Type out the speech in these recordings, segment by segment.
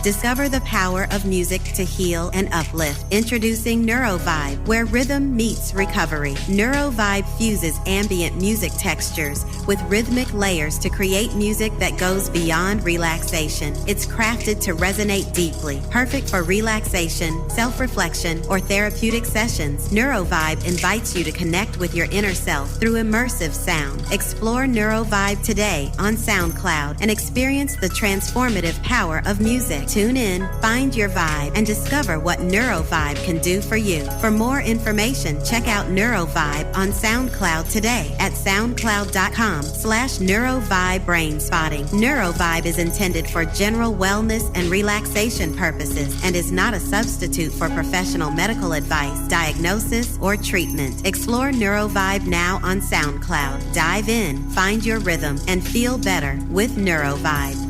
Discover the power of music to heal and uplift. Introducing NeuroVibe, where rhythm meets recovery. NeuroVibe fuses ambient music textures with rhythmic layers to create music that goes beyond relaxation. It's crafted to resonate deeply, perfect for relaxation, self-reflection, or therapeutic sessions. NeuroVibe invites you to connect with your inner self through immersive sound. Explore NeuroVibe today on SoundCloud and experience the transformative power of music. Tune in, find your vibe, and discover what NeuroVibe can do for you. For more information, check out NeuroVibe on SoundCloud today at soundcloud.com/NeuroVibe-brainspotting. NeuroVibe is intended for general wellness and relaxation purposes and is not a substitute for professional medical advice, diagnosis, or treatment. Explore NeuroVibe now on SoundCloud. Dive in, find your rhythm, and feel better with NeuroVibe.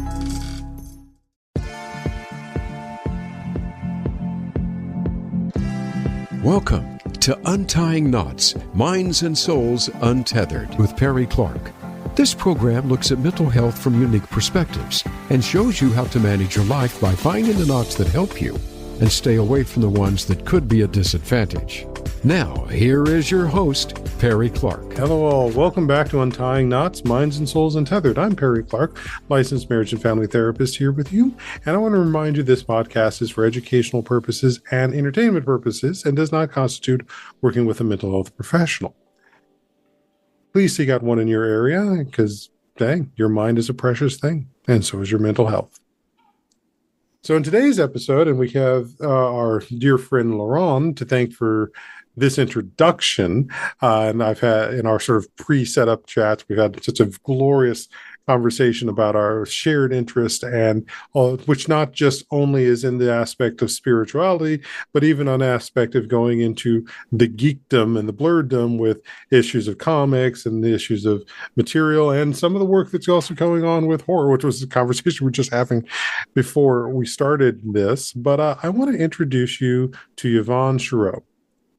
Welcome to Untying Knots, Minds and Souls Untethered with Perry Clark. This program looks at mental health from unique perspectives and shows you how to manage your life by finding the knots that help you and stay away from the ones that could be a disadvantage. Now, here is your host, Perry Clark. Hello all. Welcome back to Untying Knots, Minds and Souls Untethered. I'm Perry Clark, licensed marriage and family therapist here with you. And I want to remind you this podcast is for educational purposes and entertainment purposes and does not constitute working with a mental health professional. Please seek out one in your area because, dang, your mind is a precious thing, and so is your mental health. So in today's episode, and we have our dear friend Laurent to thank for this introduction, and I've had in our sort of pre-setup chats, we've had such a glorious conversation about our shared interest, and which not just only is in the aspect of spirituality, but even an aspect of going into the geekdom and the blurredom with issues of comics and the issues of material, and some of the work that's also going on with horror, which was a conversation we were just having before we started this. But I want to introduce you to Yvonne Chireau,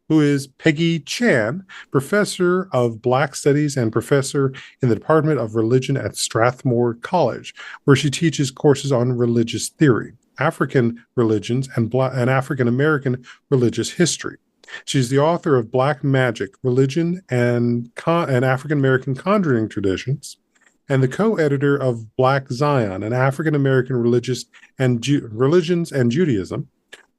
who is Peggy Chan, professor of Black Studies and professor in the Department of Religion at Strathmore College, where she teaches courses on religious theory, African religions, and African American religious history. She's the author of Black Magic, Religion, and African American Conjuring Traditions, and the co-editor of Black Zion, an African American Religions and Judaism.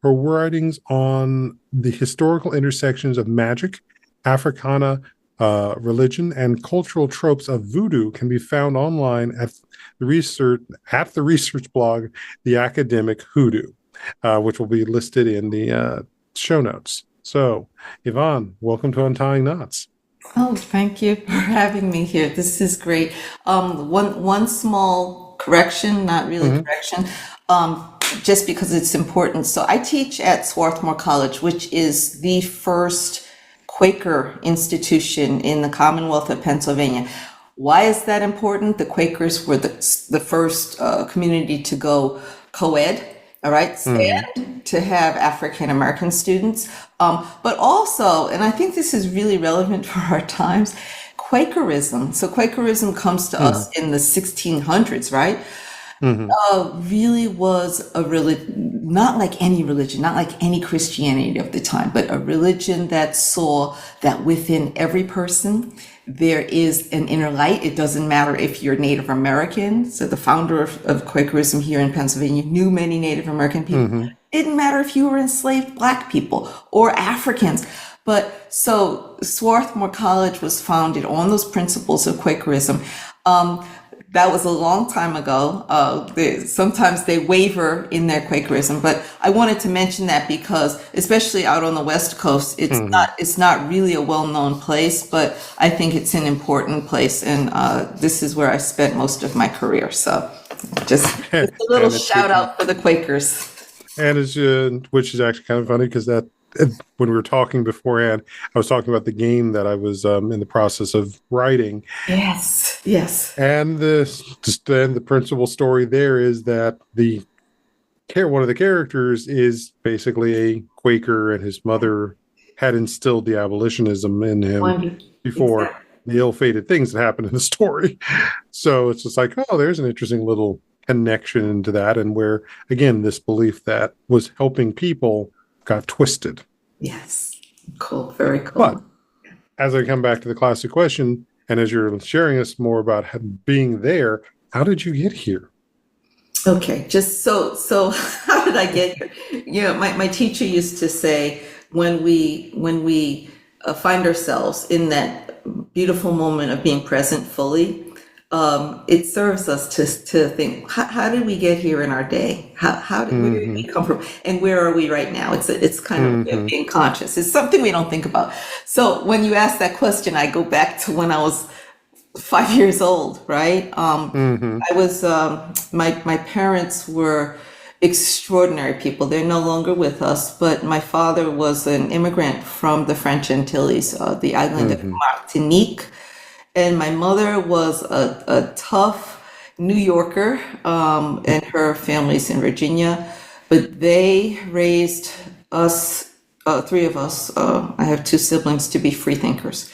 Her writings on the historical intersections of magic, Africana religion, and cultural tropes of voodoo can be found online at the research blog, The Academic Hoodoo, which will be listed in the show notes. So, Yvonne, welcome to Untying Knots. Oh, thank you for having me here. This is great. One small correction, not really correction. Just because it's important. So I teach at Swarthmore College, which is the first Quaker institution in the Commonwealth of Pennsylvania. Why is that important? The Quakers were the first community to go co-ed, all right, and to have African American students. But also, and I think this is really relevant for our times, Quakerism. So Quakerism comes to us in the 1600s, right? Really was a religion, not like any religion, not like any Christianity of the time, but a religion that saw that within every person there is an inner light. It doesn't matter if you're Native American. So the founder of Quakerism here in Pennsylvania knew many Native American people. Didn't matter if you were enslaved Black people or Africans. But so Swarthmore College was founded on those principles of Quakerism. That was a long time ago. Sometimes they waver in their Quakerism, but I wanted to mention that because, especially out on the West Coast, it's not really a well-known place, but I think it's an important place, and this is where I spent most of my career. So, just a little shout out for the Quakers. And which is actually kind of funny because that. When we were talking beforehand, I was talking about the game that I was in the process of writing. Yes. And the principal story there is that one of the characters is basically a Quaker, and his mother had instilled the abolitionism in him before the ill-fated things that happened in the story. So it's just like, oh, there's an interesting little connection into that, and where, again, this belief that was helping people got twisted. Yes. Cool. Very cool. But as I come back to the classic question, and as you're sharing us more about being there, how did you get here? Okay, just so how did I get here? You know, my teacher used to say, when we find ourselves in that beautiful moment of being present fully, it serves us to think, how did we get here in our day? Where did we come from, and where are we right now? It's kind of being conscious. It's something we don't think about. So when you ask that question, I go back to when I was 5 years old, right? I was, my parents were extraordinary people. They're no longer with us, but my father was an immigrant from the French Antilles, the island of Martinique. And my mother was a tough New Yorker, and her family's in Virginia, but they raised us, three of us, I have two siblings, to be free thinkers.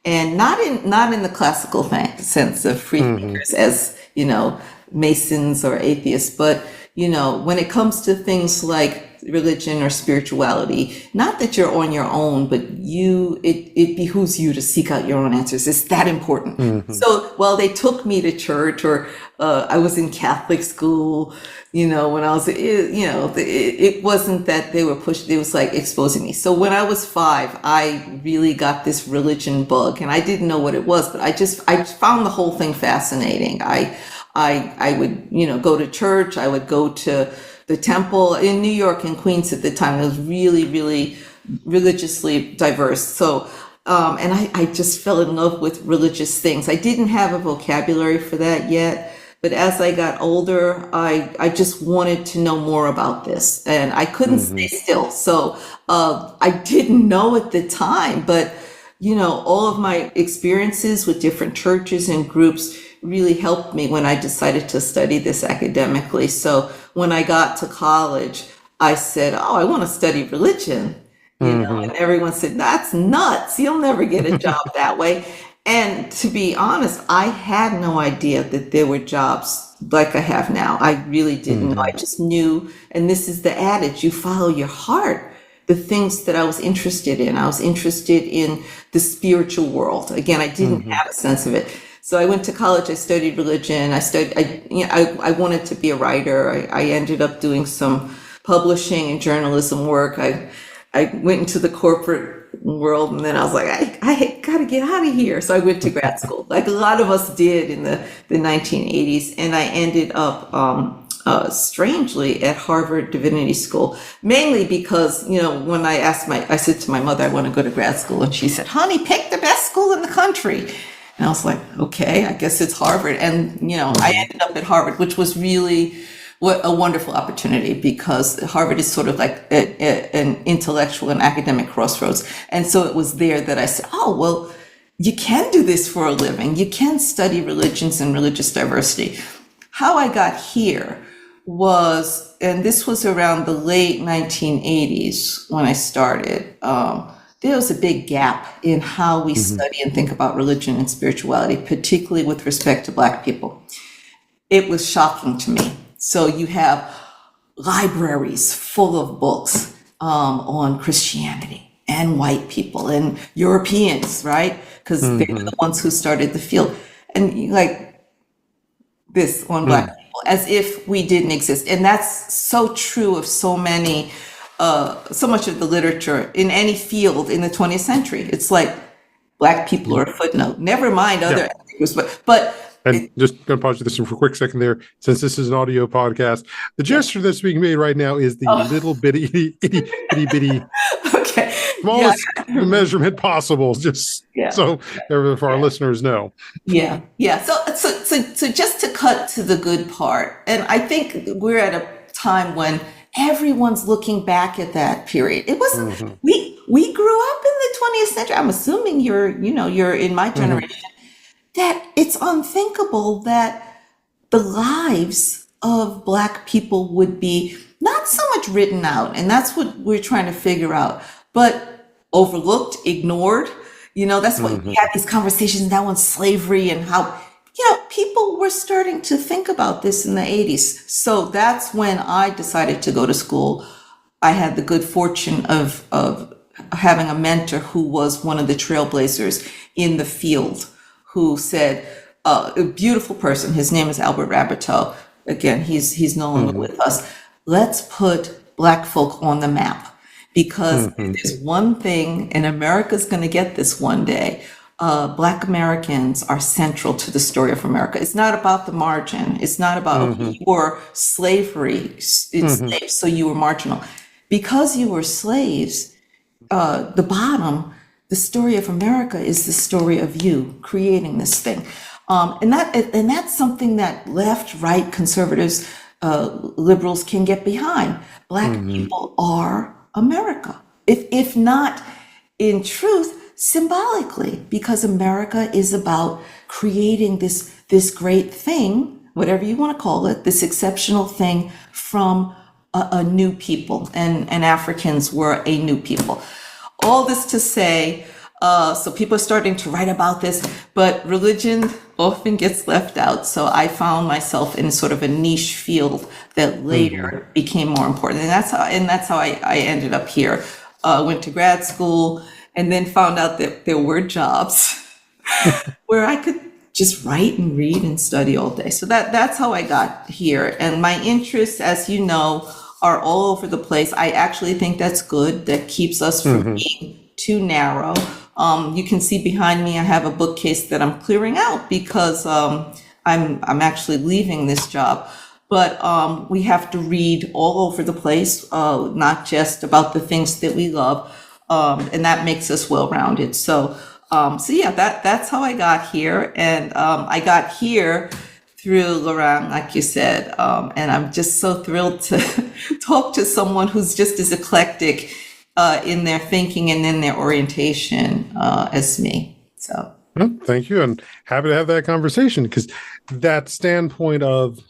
And not in the classical sense of free thinkers as, you know, Masons or atheists, but, you know, when it comes to things like religion or spirituality, not that you're on your own, but it behooves you to seek out your own answers. It's that important. So while they took me to church, or I was in Catholic school, you know, when I was, you know, it wasn't that they were pushing, it was like exposing me. So when I was 5, I really got this religion bug, and I didn't know what it was, but I found the whole thing fascinating. I would, you know, go to church. I would go to the temple in New York and Queens at the time. It was really, really religiously diverse. So, and I just fell in love with religious things. I didn't have a vocabulary for that yet, but as I got older, I just wanted to know more about this, and I couldn't stay still. So, I didn't know at the time, but, you know, all of my experiences with different churches and groups really helped me when I decided to study this academically. So when I got to college, I said, oh, I want to study religion, you know, and everyone said, that's nuts. You'll never get a job that way. And to be honest, I had no idea that there were jobs like I have now. I really didn't know. I just knew, and this is the adage, you follow your heart. The things that I was interested in. I was interested in the spiritual world. Again, I didn't have a sense of it. So I went to college, I studied religion, I wanted to be a writer. I ended up doing some publishing and journalism work. I went into the corporate world, and then I was like, I got to get out of here. So I went to grad school, like a lot of us did in the 1980s. And I ended up, strangely, at Harvard Divinity School, mainly because, you know, when I said to my mother, I want to go to grad school. And she said, honey, pick the best school in the country. And I was like, okay, I guess it's Harvard. And, you know, I ended up at Harvard, which was really a wonderful opportunity, because Harvard is sort of like an intellectual and academic crossroads. And so it was there that I said, oh, well, you can do this for a living. You can study religions and religious diversity. How I got here was, and this was around the late 1980s when I started, there was a big gap in how we study and think about religion and spirituality, particularly with respect to Black people. It was shocking to me. So you have libraries full of books on Christianity and white people and Europeans, right? Because they were the ones who started the field. And like this on Black people, as if we didn't exist. And that's so true of so many so much of the literature in any field in the 20th century. It's like Black people are a footnote. Never mind other ethnic, but and just going to pause you this for a quick second there, since this is an audio podcast. The gesture that's being made right now is the little bitty, itty bitty, smallest measurement possible. Just so for our listeners know. Yeah. So just to cut to the good part, and I think we're at a time when everyone's looking back at that period. It wasn't, we grew up in the 20th century. I'm assuming you're in my generation, that it's unthinkable that the lives of Black people would be not so much written out. And that's what we're trying to figure out, but overlooked, ignored. You know, that's why we have these conversations now on slavery and how, people were starting to think about this in the 80s. So that's when I decided to go to school. I had the good fortune of having a mentor who was one of the trailblazers in the field, who said, a beautiful person, his name is Albert Rabbitoe. Again, he's no longer with us. Let's put Black folk on the map, because if there's one thing, and America's going to get this one day, Black Americans are central to the story of America. It's not about the margin. It's not about, okay, you were slavery, slaves, so you were marginal. Because you were slaves, the bottom, the story of America is the story of you creating this thing. And that's something that left, right, conservatives, liberals can get behind. Black people are America, if not in truth, symbolically, because America is about creating this great thing, whatever you want to call it, this exceptional thing from a new people, and Africans were a new people. All this to say, so people are starting to write about this, but religion often gets left out. So I found myself in sort of a niche field that later became more important. And that's how I ended up here. Went to grad school and then found out that there were jobs where I could just write and read and study all day. So that's how I got here. And my interests, as you know, are all over the place. I actually think that's good. That keeps us from being too narrow. You can see behind me, I have a bookcase that I'm clearing out because I'm actually leaving this job. But we have to read all over the place, not just about the things that we love, and that makes us well-rounded. So yeah, that's how I got here, and I got here through Laurent, like you said, and I'm just so thrilled to talk to someone who's just as eclectic in their thinking and in their orientation as me. So, well, thank you, and happy to have that conversation, because that standpoint of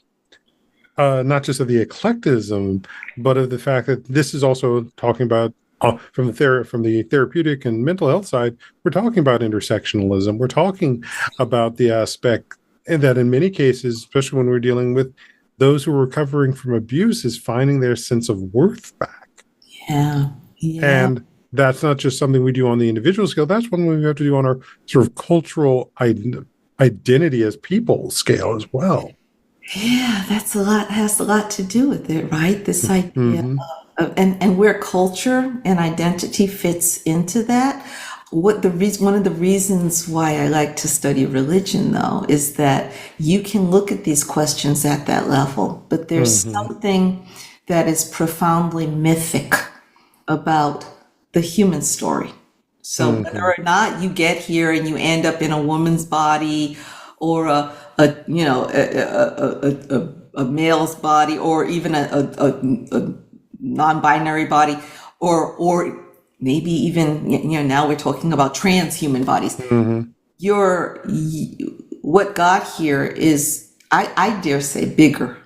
not just of the eclecticism, but of the fact that this is also talking about from the therapeutic and mental health side. We're talking about intersectionalism. We're talking about the aspect, and that in many cases, especially when we're dealing with those who are recovering from abuse, is finding their sense of worth back. Yeah. And that's not just something we do on the individual scale. That's one we have to do on our sort of cultural identity as people scale as well. Yeah, that's a lot, has a lot to do with it, right? This idea of, and where culture and identity fits into that. One of the reasons why I like to study religion, though, is that you can look at these questions at that level, but there's something that is profoundly mythic about the human story. So whether or not you get here and you end up in a woman's body, or a male's body, or even a non-binary body, or maybe even, now we're talking about transhuman bodies. What got here is, I dare say, bigger,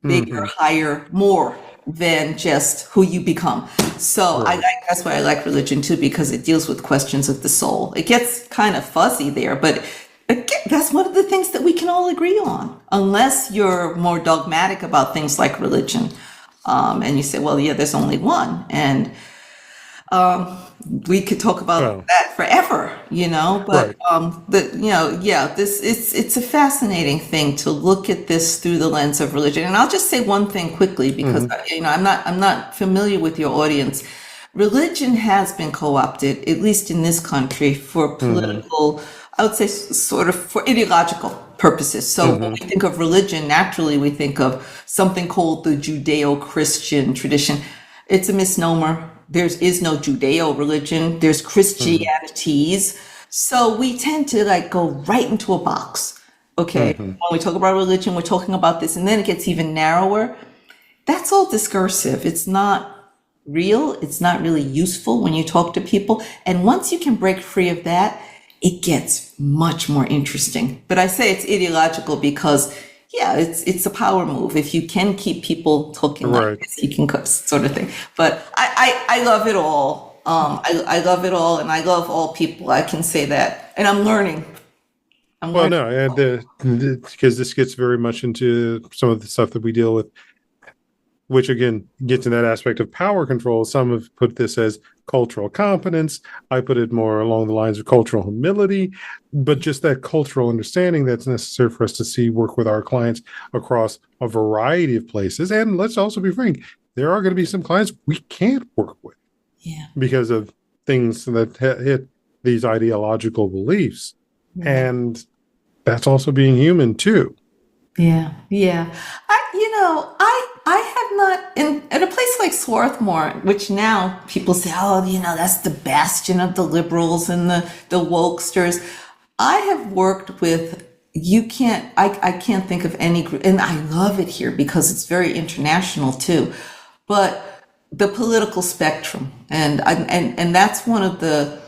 higher, more than just who you become. So that's why I like religion too, because it deals with questions of the soul. It gets kind of fuzzy there, but again, that's one of the things that we can all agree on, unless you're more dogmatic about things like religion. And you say, well, yeah, there's only one. And we could talk about that forever, but it's a fascinating thing to look at this through the lens of religion. And I'll just say one thing quickly, because I'm not familiar with your audience. Religion has been co-opted, at least in this country, for political, I would say sort of for ideological purposes. So when we think of religion, naturally we think of something called the Judeo-Christian tradition. It's a misnomer. There is no Judeo religion. There's Christianities. So we tend to go right into a box. Okay. When we talk about religion, we're talking about this, and then it gets even narrower. That's all discursive. It's not real. It's not really useful when you talk to people. And once you can break free of that, it gets much more interesting. But I say it's ideological because, it's a power move. If you can keep people talking like this, you can sort of thing. But I love it all. I love it all, and I love all people. I can say that. And I'm learning. I'm Well, learning. no, and because this gets very much into some of the stuff that we deal with, which again gets in that aspect of power control. Some have put this as cultural competence. I put it more along the lines of cultural humility, but just that cultural understanding that's necessary for us to see work with our clients across a variety of places. And let's also be frank, there are going to be some clients we can't work with because of things that hit these ideological beliefs. And that's also being human too. Yeah. I have not in a place like Swarthmore, which now people say, oh, that's the bastion of the liberals and the wokesters. I have worked with, I can't think of any group, and I love it here because it's very international too, but the political spectrum. And that's one of that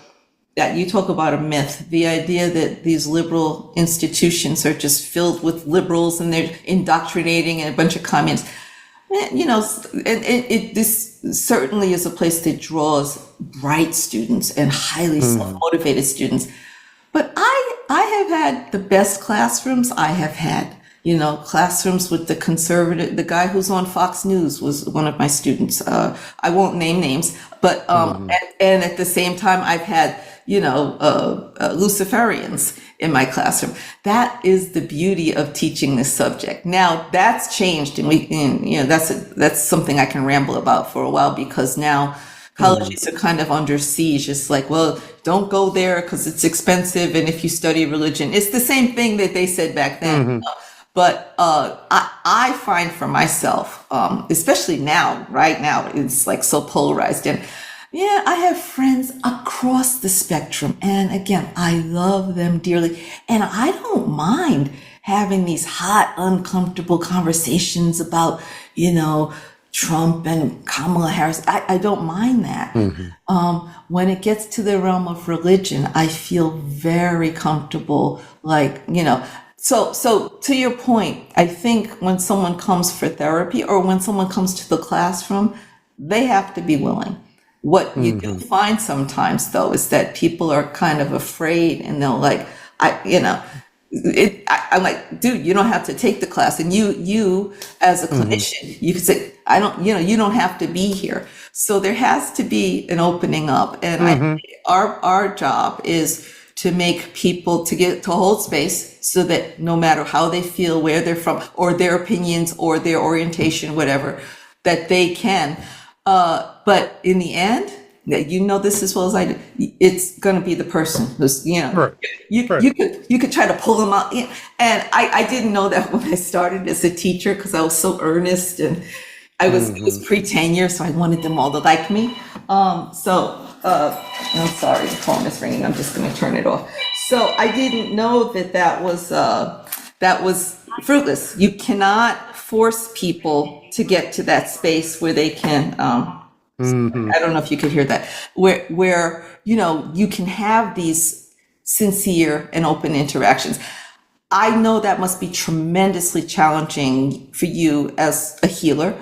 you talk about a myth, the idea that these liberal institutions are just filled with liberals and they're indoctrinating and a bunch of communists. This certainly is a place that draws bright students and highly self-motivated students. But I have had the best classrooms. I have had, classrooms with the conservative, the guy who's on Fox News was one of my students. I won't name names, but, and at the same time, I've had, Luciferians in my classroom. That is the beauty of teaching this subject. Now that's changed, and that's something I can ramble about for a while, because now colleges are kind of under siege. It's like, well, don't go there because it's expensive, and if you study religion, it's the same thing that they said back then. But I find for myself, especially now, right now, it's like so polarized. And yeah, I have friends across the spectrum. And again, I love them dearly. And I don't mind having these hot, uncomfortable conversations about, Trump and Kamala Harris. I don't mind that. When it gets to the realm of religion, I feel very comfortable, So to your point, I think when someone comes for therapy or when someone comes to the classroom, they have to be willing. What you do find sometimes, though, is that people are kind of afraid, and they'll I'm like, dude, you don't have to take the class. And you as a clinician, you could say, you don't have to be here. So there has to be an opening up. And I think our job is to make people to hold space so that no matter how they feel, where they're from, or their opinions or their orientation, whatever, that they can. But in the end, this as well as I do, it's going to be the person who's, Right. you could try to pull them out. And I didn't know that when I started as a teacher, because I was so earnest, and it was pre-tenure, so I wanted them all to like me. I'm sorry, the phone is ringing. I'm just going to turn it off. So I didn't know that was fruitless. You cannot force people to get to that space where they can, I don't know if you could hear that, where you can have these sincere and open interactions. I know that must be tremendously challenging for you as a healer.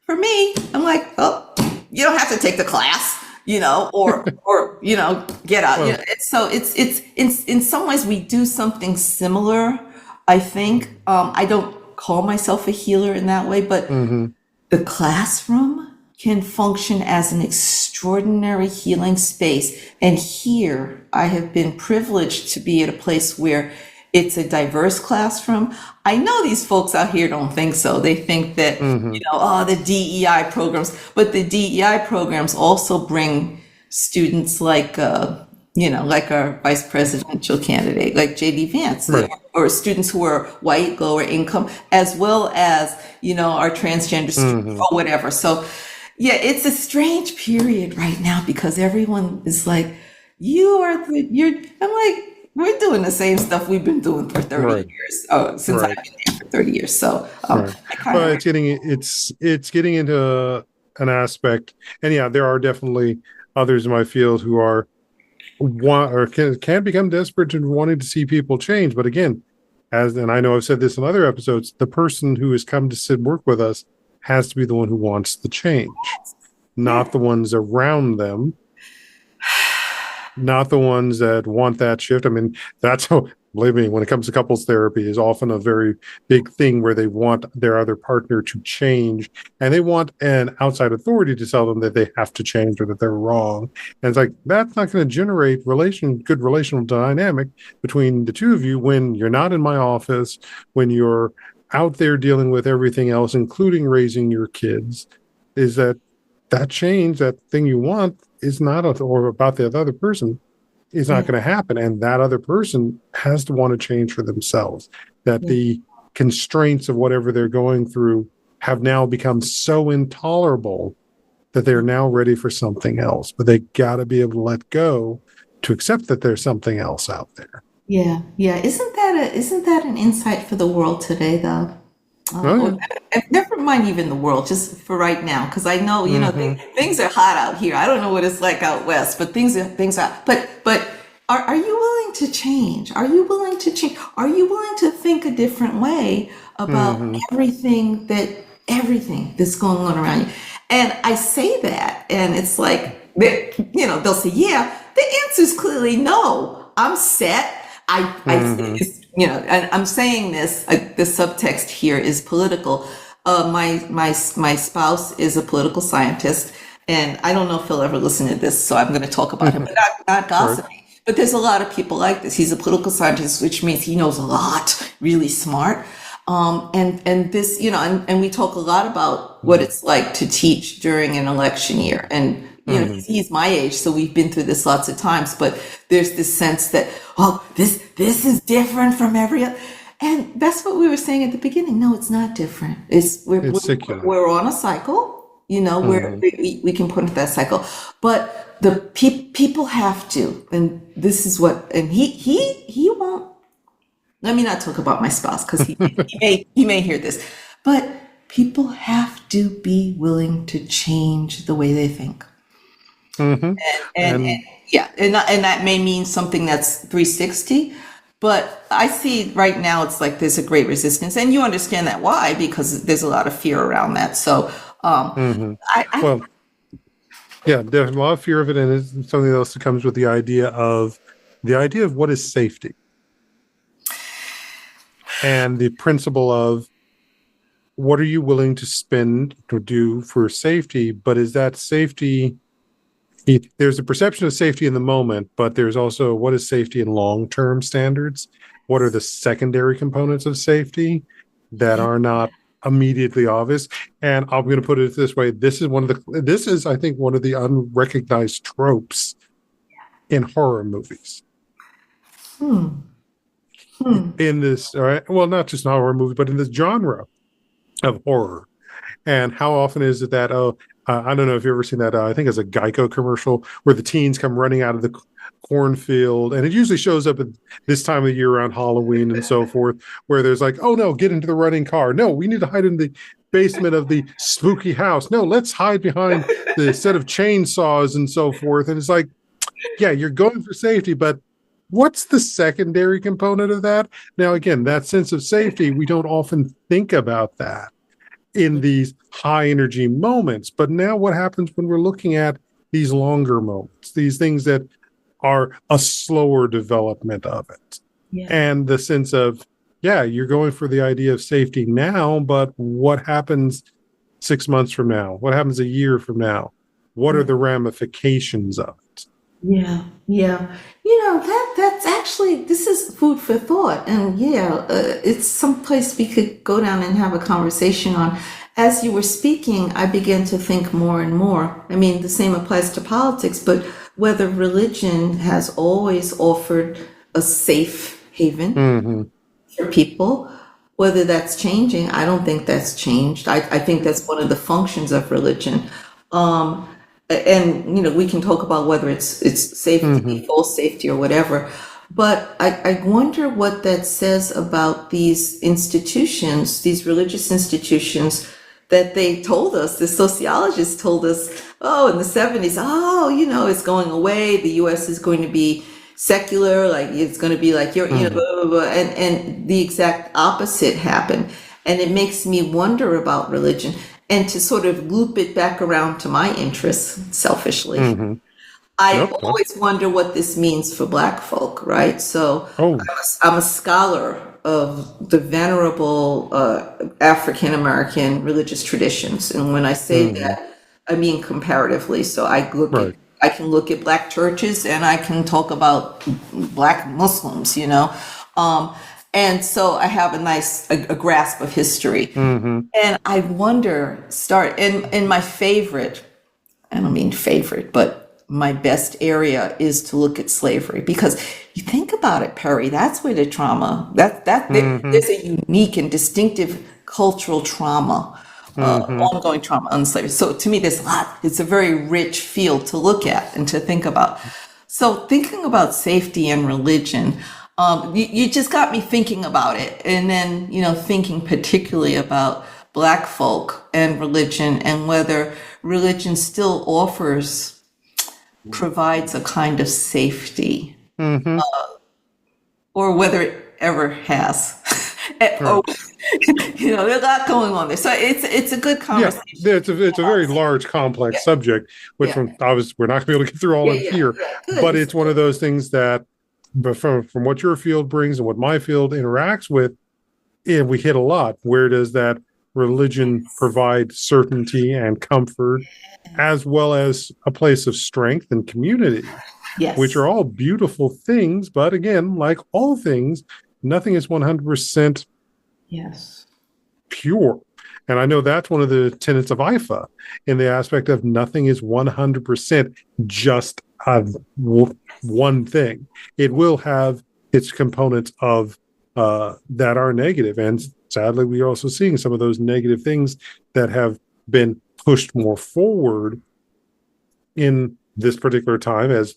For me, I'm like, oh, you don't have to take the class, or get out. Well, So it's in some ways we do something similar. I think I don't call myself a healer in that way, but the classroom can function as an extraordinary healing space. And here I have been privileged to be at a place where it's a diverse classroom. I know these folks out here don't think so. They think that, the DEI programs, but the DEI programs also bring students like our vice presidential candidate, like J.D. Vance, Right. or students who are white, lower income, as well as, our transgender students or whatever. So yeah, it's a strange period right now because everyone is like, I'm like, we're doing the same stuff we've been doing for 30 years, since I've been here for 30 years. So, it's getting into an aspect, and yeah, there are definitely others in my field who are can become desperate and wanting to see people change. But again, and I know I've said this in other episodes, the person who has come to sit work with us has to be the one who wants the change, not the ones around them, not the ones that want that shift. I mean, that's believe me, when it comes to couples therapy, is often a very big thing where they want their other partner to change, and they want an outside authority to tell them that they have to change or that they're wrong. And it's like, that's not going to generate good relational dynamic between the two of you when you're not in my office, when you're out there dealing with everything else, including raising your kids. Is that change, that thing you want, is not or about the other person, is not going to happen. And that other person has to want to change for themselves. That the constraints of whatever they're going through have now become so intolerable that they're now ready for something else. But they got to be able to let go to accept that there's something else out there. Yeah. Isn't that an insight for the world today, though? Never mind even the world, just for right now, because I know, things are hot out here. I don't know what it's like out west, but things are. But are you willing to change? Are you willing to change? Are you willing to think a different way about everything that's going on around you? And I say that, and it's like, they'll say, yeah. The answer is clearly no. I'm set. And I'm saying this, the subtext here is political. My spouse is a political scientist, and I don't know if he'll ever listen to this, so I'm going to talk about him, but not gossiping. Right. But there's a lot of people like this. He's a political scientist, which means he knows a lot, really smart. And this, and we talk a lot about what it's like to teach during an election year. And he's my age, so we've been through this lots of times, but there's this sense that, this is different from every other. And that's what we were saying at the beginning. No, it's not different. We're on a cycle, where we can put into that cycle, but the people have to, and this is what, and he won't, let me not talk about my spouse, because he may hear this, but people have to be willing to change the way they think. And that may mean something that's 360, but I see right now it's like there's a great resistance, and you understand that why, because there's a lot of fear around that. So there's a lot of fear of it, and it's something else that comes with the idea of what is safety, and the principle of what are you willing to spend to do for safety, but is that safety? There's a perception of safety in the moment, but there's also what is safety in long-term standards? What are the secondary components of safety that are not immediately obvious? And I'm going to put it this way: this is I think one of the unrecognized tropes in horror movies. In this, well, not just in horror movies, but in this genre of horror. And how often is it that I don't know if you've ever seen that. I think it's a Geico commercial where the teens come running out of the cornfield, and it usually shows up at this time of the year around Halloween and so forth, where there's like, oh no, get into the running car. No, we need to hide in the basement of the spooky house. No, let's hide behind the set of chainsaws and so forth. And it's like, yeah, you're going for safety, but what's the secondary component of that? Now, again, that sense of safety, we don't often think about that in these high energy moments. But now what happens when we're looking at these longer moments, these things that are a slower development of it? And the sense of, you're going for the idea of safety now, but what happens 6 months from now? What happens a year from now? What are the ramifications of it? That's actually, this is food for thought. And it's someplace we could go down and have a conversation on. As you were speaking, I began to think more and more. I mean, the same applies to politics, but whether religion has always offered a safe haven for people, whether that's changing, I don't think that's changed. I think that's one of the functions of religion. And we can talk about whether it's safety, false safety, or whatever. But I wonder what that says about these institutions, these religious institutions, that they told us, the sociologists told us, in the 70s, it's going away. The U.S. is going to be secular, like it's going to be like blah, blah, blah. And the exact opposite happened. And it makes me wonder about religion. And to sort of loop it back around to my interests, selfishly, I Nope. always wonder what this means for Black folk, right? So Oh, I'm a scholar of the venerable African American religious traditions, and when I say that, I mean comparatively. So right. I can look at Black churches, and I can talk about Black Muslims, and so I have a grasp of history, and I wonder in my favorite. I don't mean favorite, but my best area is to look at slavery, because you think about it, Perry, that's where the trauma, there's a unique and distinctive cultural trauma, ongoing trauma on slavery. So to me, there's a lot, it's a very rich field to look at and to think about. So thinking about safety and religion, you just got me thinking about it. And then, thinking particularly about Black folk and religion, and whether religion still provides a kind of safety, or whether it ever has. Or, there's a lot going on there. So it's a good conversation. Yeah, it's a very large, complex subject, which we're not going to be able to get through all of here. But it's one of those things that, from what your field brings and what my field interacts with, we hit a lot. Where does that religion provide certainty and comfort, as well as a place of strength and community, which are all beautiful things. But again, like all things, nothing is 100% pure. And I know that's one of the tenets of IFA, in the aspect of nothing is 100% just one thing. It will have its components of that are negative. And sadly, we are also seeing some of those negative things that have been pushed more forward in this particular time. As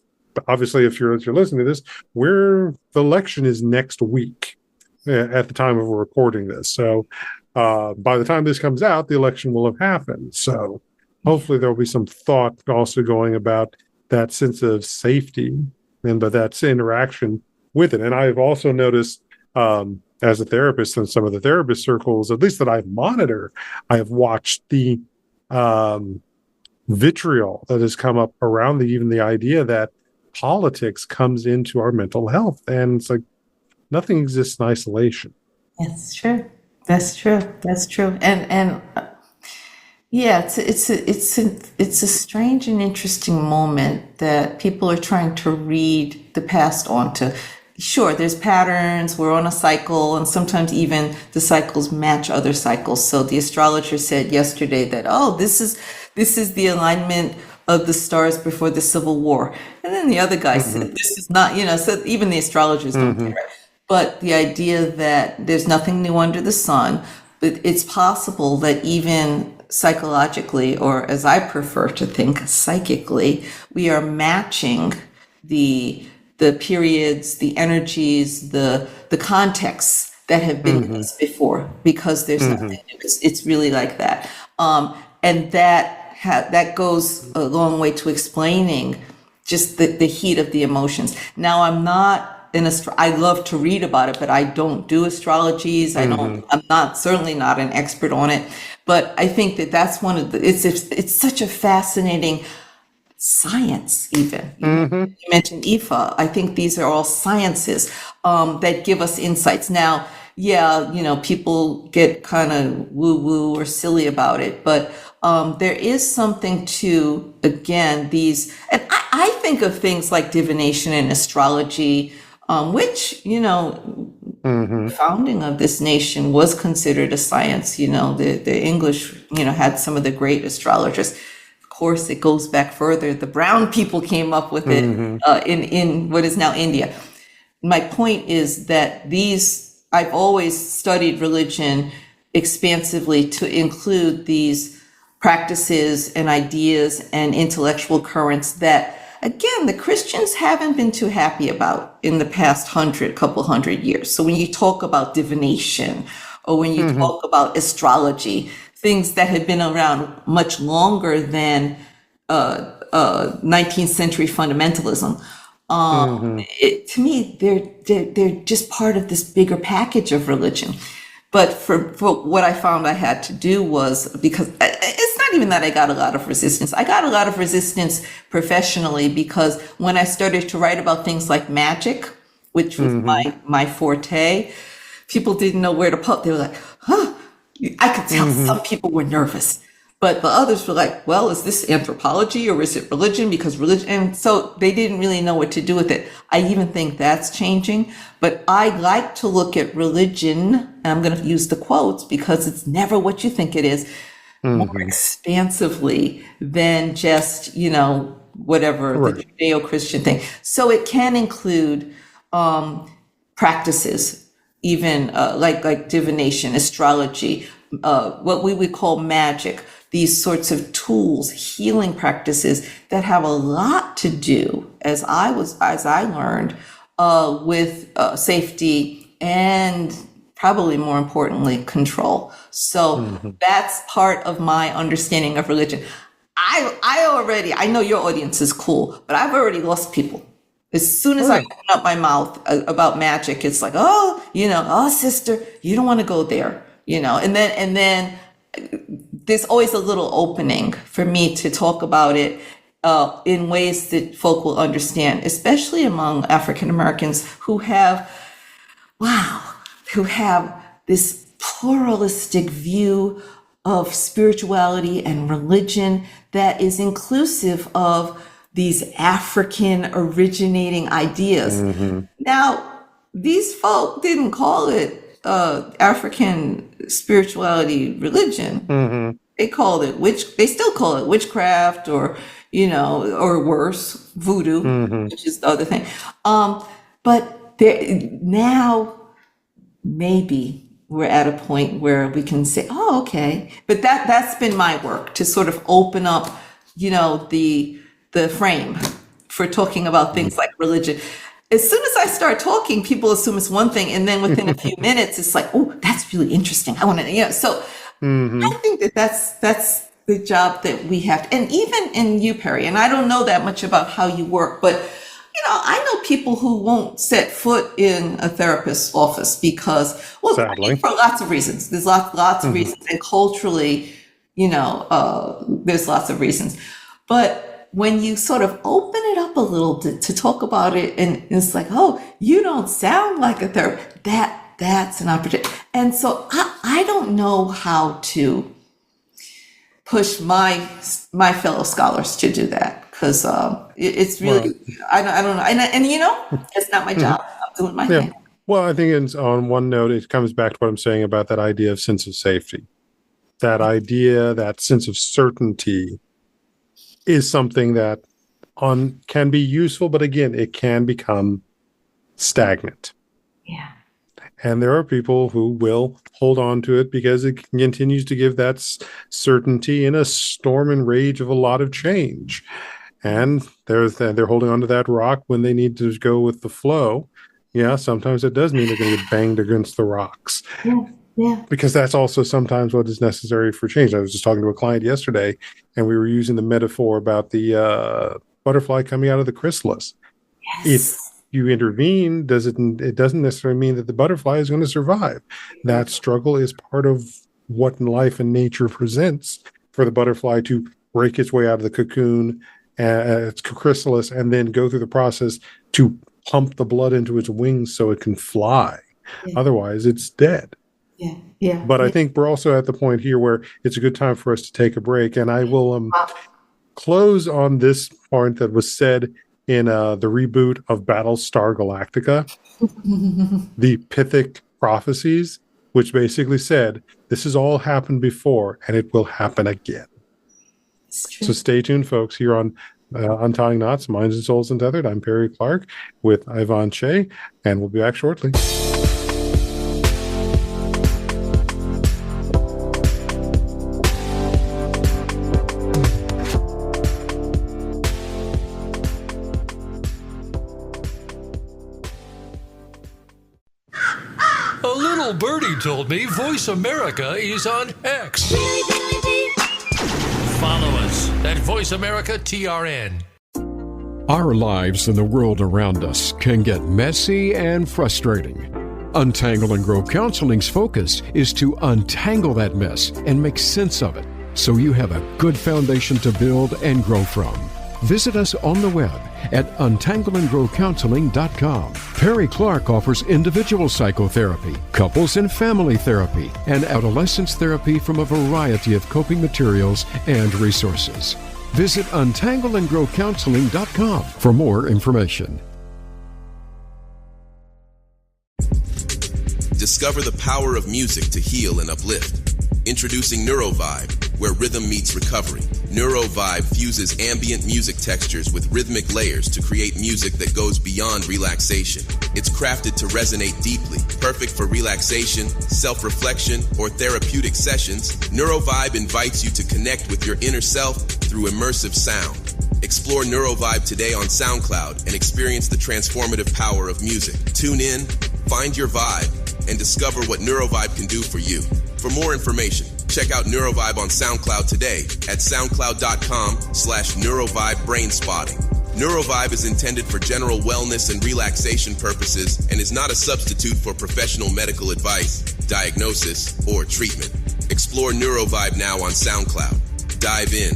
obviously, if you're listening to this, the election is next week at the time of recording this. So by the time this comes out, the election will have happened. So hopefully there'll be some thought also going about that sense of safety, and but that's interaction with it. And I've also noticed, as a therapist, in some of the therapist circles, at least that I monitor, I have watched the vitriol that has come up around even the idea that politics comes into our mental health. And it's like, nothing exists in isolation. That's true. That's true. That's true. And it's a strange and interesting moment that people are trying to read the past onto. Sure, there's patterns, we're on a cycle, and sometimes even the cycles match other cycles. So the astrologer said yesterday that, this is the alignment of the stars before the Civil War. And then the other guy said, this is not, so even the astrologers don't care. But the idea that there's nothing new under the sun, but it's possible that even psychologically, or as I prefer to think, psychically, we are matching the periods, the energies, the contexts that have been with us before, because there's nothing. It's really like that, and that goes a long way to explaining just the heat of the emotions. Now, I'm not I love to read about it, but I don't do astrologies. I'm certainly not an expert on it, but I think that's one of it's such a fascinating science, even. You mentioned IFA. I think these are all sciences that give us insights. Now, people get kind of woo-woo or silly about it, but there is something to, again, and I think of things like divination and astrology, which, the founding of this nation was considered a science. The English, had some of the great astrologers. Of course, it goes back further. The brown people came up with it in what is now India. My point is that I've always studied religion expansively to include these practices and ideas and intellectual currents that, again, the Christians haven't been too happy about in the past couple hundred years. So when you talk about divination, or when you talk about astrology, things that have been around much longer than 19th century fundamentalism, to me, they're just part of this bigger package of religion. But for what I found I had to do was, because it's not even that I got a lot of resistance. I got a lot of resistance professionally because when I started to write about things like magic, which was my forte, people didn't know where to put. They were like, huh. I could tell some people were nervous. But the others were like, well, is this anthropology or is it religion? Because religion, and so they didn't really know what to do with it. I even think that's changing. But I like to look at religion, and I'm going to use the quotes because it's never what you think it is, more expansively than just, whatever the Judeo-Christian thing. So it can include practices, even like divination, astrology, what we would call magic, these sorts of tools, healing practices that have a lot to do, as I learned, with safety and probably more importantly, control. So that's part of my understanding of religion. I know your audience is cool, but I've already lost people. As soon as I open up my mouth about magic, it's like, oh, sister, you don't want to go there, and then there's always a little opening for me to talk about it in ways that folk will understand, especially among African Americans who have this pluralistic view of spirituality and religion that is inclusive of these African originating ideas. Now, these folk didn't call it African spirituality religion. They called it they still call it witchcraft or worse, voodoo, which is the other thing. But now maybe we're at a point where we can say, oh, okay. But that's been my work, to sort of open up, the frame for talking about things like religion. As soon as I start talking, people assume it's one thing, and then within a few minutes, it's like, oh, that's really interesting. I want to, So I think that's the job that we have. And even in you, Perry, and I don't know that much about how you work, but I know people who won't set foot in a therapist's office because, well, sadly, for lots of reasons. There's lots of reasons, and culturally, there's lots of reasons. But when you sort of open it up a little bit to talk about it, and it's like, oh, you don't sound like a therapist, that's an opportunity. And so I don't know how to push my fellow scholars to do that, because it's really, I don't know. And it's not my job. I'm doing my thing. Well, I think it's, on one note, it comes back to what I'm saying about that idea of sense of safety. That idea, that sense of certainty is something that can be useful, but again, it can become stagnant. Yeah. And there are people who will hold on to it because it continues to give that certainty in a storm and rage of a lot of change. And they're holding on to that rock when they need to go with the flow. Yeah, sometimes it does mean they're going to get banged against the rocks. Yeah. Because that's also sometimes what is necessary for change. I was just talking to a client yesterday, and we were using the metaphor about the butterfly coming out of the chrysalis. Yes. If you intervene, it doesn't necessarily mean that the butterfly is going to survive. That struggle is part of what life and nature presents for the butterfly to break its way out of the cocoon, its chrysalis, and then go through the process to pump the blood into its wings so it can fly. Yeah. Otherwise, it's dead. Yeah. But I think we're also at the point here where it's a good time for us to take a break. And I will close on this part that was said in the reboot of Battlestar Galactica, the Pythic prophecies, which basically said, this has all happened before and it will happen again. So stay tuned, folks, here on Untying Knots, Minds and Souls Untethered. I'm Perry Clark with Yvonne Chireau, and we'll be back shortly. Birdie told me Voice America is on X. Follow us at Voice America TRN. Our lives and the world around us can get messy and frustrating. Untangle and Grow Counseling's focus is to untangle that mess and make sense of it so you have a good foundation to build and grow from. Visit us on the web at untangleandgrowcounseling.com. Perry Clark offers individual psychotherapy, couples and family therapy, and adolescence therapy from a variety of coping materials and resources. Visit untangleandgrowcounseling.com for more information. Discover the power of music to heal and uplift. Introducing NeuroVibe, where rhythm meets recovery. NeuroVibe fuses ambient music textures with rhythmic layers to create music that goes beyond relaxation. It's crafted to resonate deeply, perfect for relaxation, self-reflection, or therapeutic sessions. NeuroVibe invites you to connect with your inner self through immersive sound. Explore NeuroVibe today on SoundCloud and experience the transformative power of music. Tune in, find your vibe, and discover what NeuroVibe can do for you. For more information, check out NeuroVibe on SoundCloud today at soundcloud.com/NeuroVibe Brainspotting. NeuroVibe is intended for general wellness and relaxation purposes and is not a substitute for professional medical advice, diagnosis, or treatment. Explore NeuroVibe now on SoundCloud. Dive in,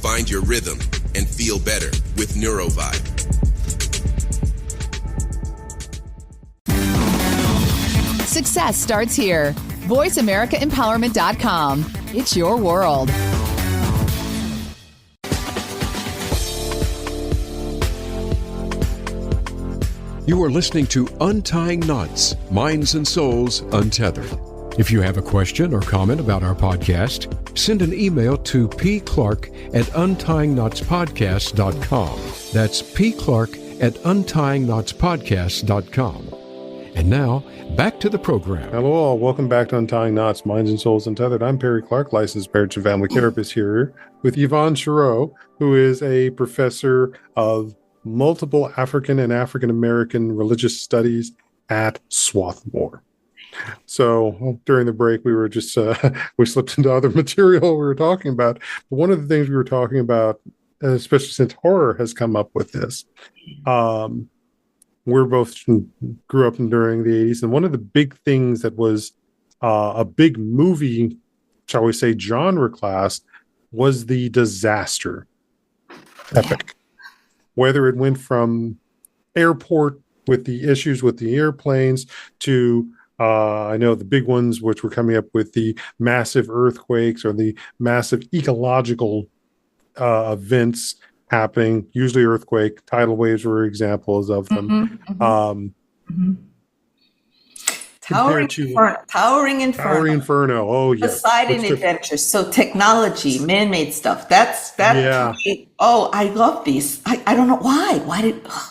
find your rhythm, and feel better with NeuroVibe. Success starts here. VoiceAmericaEmpowerment.com. It's your world. You are listening to Untying Knots, Minds and Souls Untethered. If you have a question or comment about our podcast, send an email to pclark@untyingknotspodcast.com. That's pclark@untyingknotspodcast.com. And now, back to the program. Hello all, welcome back to Untying Knots, Minds and Souls Untethered. I'm Perry Clark, licensed marriage and family therapist here with Yvonne Chireau, who is a professor of multiple African and African American religious studies at Swarthmore. So during the break, we were just, we slipped into other material we were talking about. But one of the things we were talking about, especially since horror has come up with this, we're both grew up during the 80s. And one of the big things that was a big movie, shall we say, genre class was the disaster epic. Whether it went from airport with the issues with the airplanes to, I know the big ones, which were coming up with the massive earthquakes or the massive ecological events happening, usually earthquake, tidal waves were examples of them. Towering Inferno. Oh, yeah. Poseidon Adventures. So technology, man-made stuff. That's yeah. Oh, I love these. I don't know why. Why did I?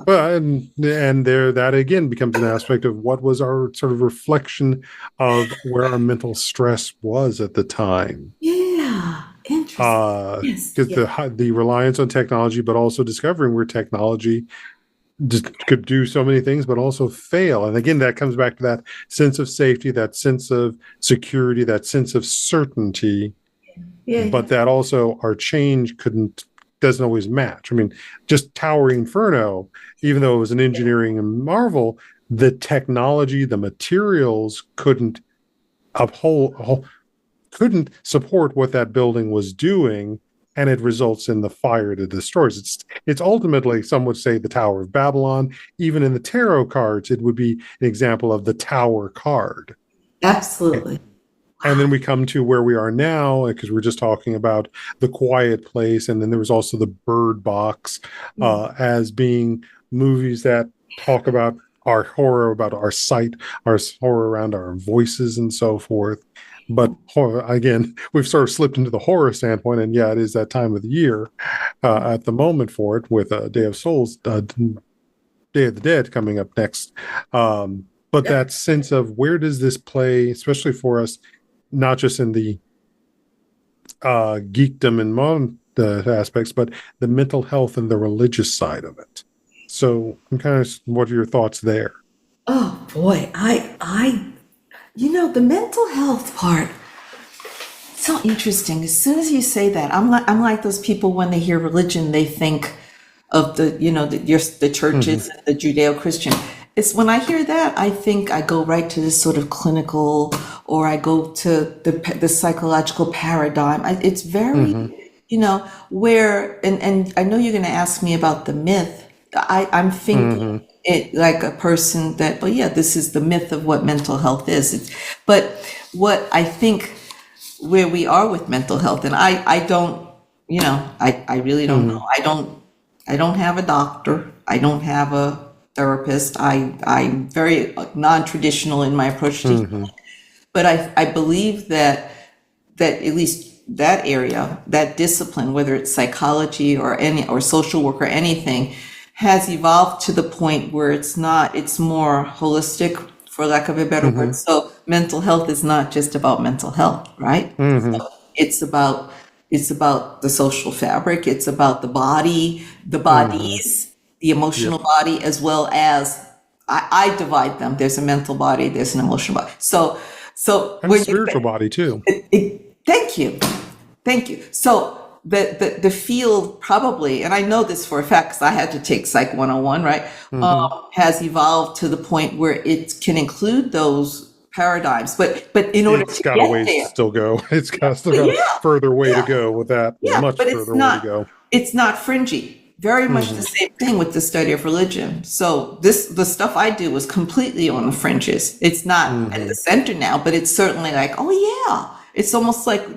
Well, and there, that again becomes an aspect of what was our sort of reflection of where our mental stress was at the time. Yeah. Interesting. Because the reliance on technology, but also discovering where technology could do so many things, but also fail. And again, that comes back to that sense of safety, that sense of security, that sense of certainty. But that also our change doesn't always match. I mean, just Towering Inferno, even though it was an engineering marvel, the technology, the materials couldn't support what that building was doing, and it results in the fire that destroys. It's ultimately, some would say, the Tower of Babylon. Even in the tarot cards, it would be an example of the Tower card. Absolutely. And then we come to where we are now, because we're just talking about The Quiet Place, and then there was also The Bird Box, as being movies that talk about our horror, about our sight, our horror around our voices and so forth. But horror, again, we've sort of slipped into the horror standpoint, and yeah, it is that time of the year at the moment for it, with Day of Souls, Day of the Dead coming up next. But that sense of where does this play, especially for us, not just in the geekdom and modern aspects, but the mental health and the religious side of it. So I'm kind of, what are your thoughts there? Oh boy, the mental health part, so interesting. As soon as you say that, I'm like those people when they hear religion, they think of the churches, the Judeo-Christian. it's when I hear that, I think I go right to this sort of clinical, or I go to the psychological paradigm. It's very, where, and I know you're going to ask me about the myth. I'm thinking it like a person that, oh yeah, this is the myth of what mental health is. But what I think where we are with mental health, and I don't, I really don't know. I don't have a doctor. I don't have a therapist. I'm very non-traditional in my approach to healing. But I believe that at least that area, that discipline, whether it's psychology or social work or anything, has evolved to the point where it's more holistic, for lack of a better word. So mental health is not just about mental health, right? So it's about the social fabric. It's about the body, the bodies, the emotional body, as well as I divide them. There's a mental body, there's an emotional body. So And a spiritual body too. Thank you. So the field probably, and I know this for a fact because I had to take Psych 101, right? Has evolved to the point where it can include those paradigms, but in order it's to got get a ways there, to still go. It's still got a further way to go with that. Much but further way to go. it's not fringy. Very much the same thing with the study of religion. So the stuff I do was completely on the fringes. It's not at the center now, but it's certainly like, oh yeah, it's almost like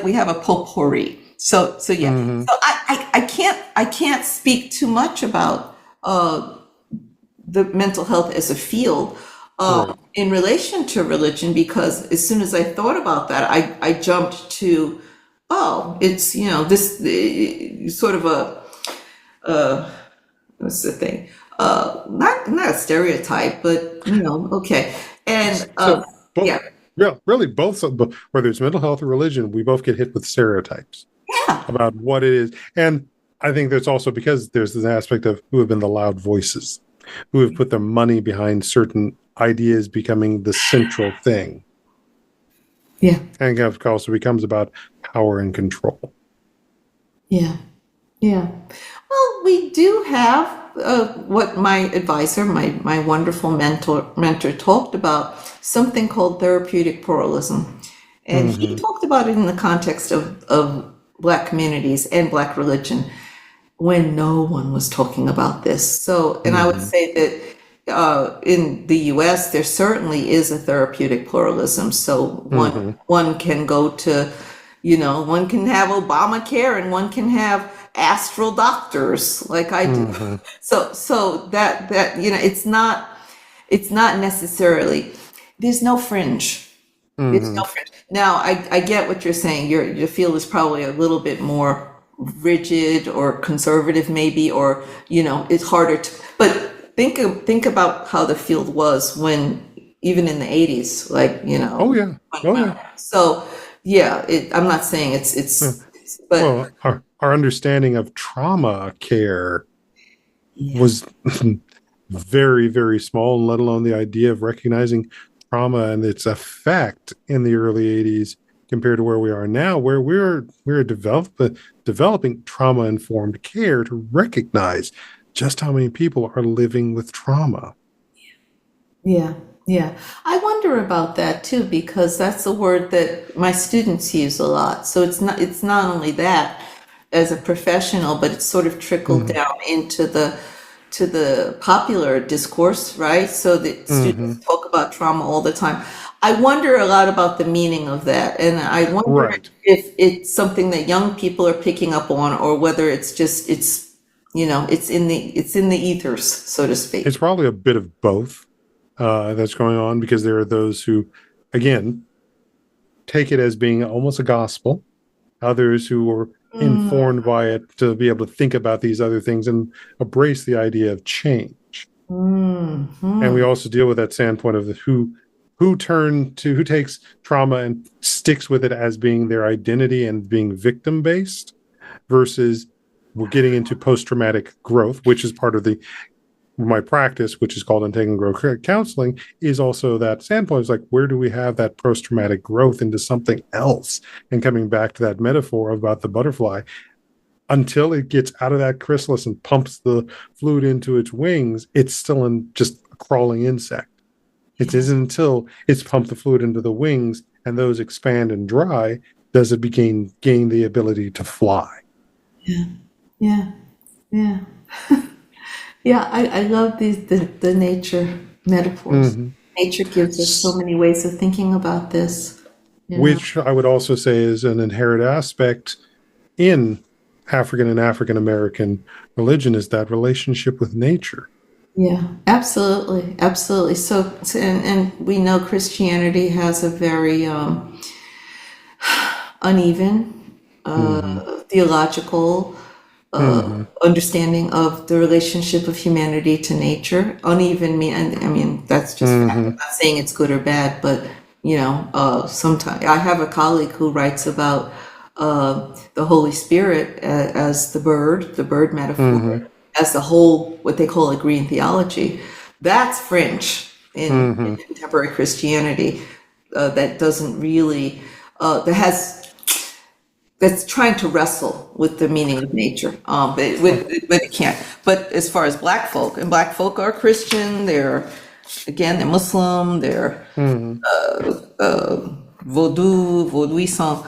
we have a potpourri. So yeah. So I can't speak too much about the mental health as a field in relation to religion, because as soon as I thought about that, I jumped to, it's this sort of a what's the thing? Not a stereotype, but okay. And really both, whether it's mental health or religion, we both get hit with stereotypes about what it is. And I think that's also because there's this aspect of who have been the loud voices, who have put their money behind certain ideas becoming the central thing. Yeah. And it also becomes about power and control. Yeah. Well, we do have what my advisor, my wonderful mentor talked about, something called therapeutic pluralism. And he talked about it in the context of Black communities and Black religion when no one was talking about this. So, and I would say that in the US, there certainly is a therapeutic pluralism. So one can go to, one can have Obamacare and one can have astral doctors like I do. So that it's not necessarily, there's no fringe. There's no fringe. Now I get what you're saying. Your field is probably a little bit more rigid or conservative maybe, or it's harder to, but think about how the field was when, even in the 80s, like so I'm not saying it's but our understanding of trauma care was very, very small, and let alone the idea of recognizing trauma and its effect in the early 80s compared to where we are now, where we're developing trauma-informed care to recognize just how many people are living with trauma. Yeah. I wonder about that too, because that's a word that my students use a lot. So it's not only that as a professional, but it's sort of trickled down into the popular discourse, right? So that students talk about trauma all the time. I wonder a lot about the meaning of that, and I wonder if it's something that young people are picking up on, or whether it's just it's in the ethers, so to speak. It's probably a bit of both that's going on, because there are those who, again, take it as being almost a gospel, others who are informed by it to be able to think about these other things and embrace the idea of change. And we also deal with that standpoint of who takes trauma and sticks with it as being their identity and being victim based, versus we're getting into post-traumatic growth, which is part of my practice, which is called Intake and Growth Counseling, is also that standpoint. It's like, where do we have that post-traumatic growth into something else? And coming back to that metaphor about the butterfly, until it gets out of that chrysalis and pumps the fluid into its wings, it's still in just a crawling insect. It isn't until it's pumped the fluid into the wings and those expand and dry does it gain the ability to fly. Yeah, yeah, yeah. Yeah, I love the nature metaphors. Nature gives us so many ways of thinking about this. Which I would also say is an inherent aspect in African and African American religion, is that relationship with nature. Yeah, absolutely, absolutely. And we know Christianity has a very uneven theological understanding of the relationship of humanity to nature. Uneven, I mean that's just fact. I'm not saying it's good or bad, but sometimes I have a colleague who writes about the Holy Spirit as the bird metaphor, as the whole, what they call a green theology. That's fringe in contemporary Christianity. That doesn't really that's trying to wrestle with the meaning of nature, but it can't. But as far as Black folk, and Black folk are Christian, they're Muslim, they're Vaudouisant.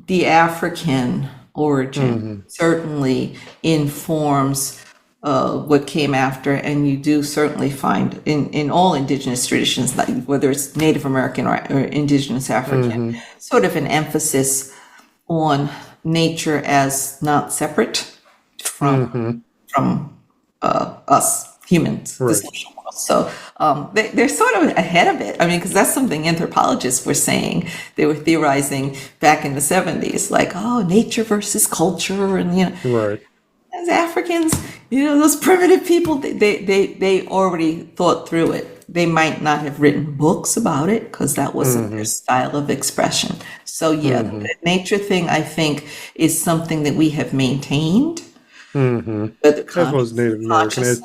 The African origin certainly informs what came after, and you do certainly find in all indigenous traditions, like whether it's Native American or indigenous African, sort of an emphasis on nature as not separate from us humans, the social world. So they're sort of ahead of it. I mean, because that's something anthropologists were saying. They were theorizing back in the 70s, like, oh, nature versus culture, and Right. as Africans, those primitive people, they already thought through it. They might not have written books about it because that wasn't their style of expression. So the nature thing, I think, is something that we have maintained. But As well as Native American, as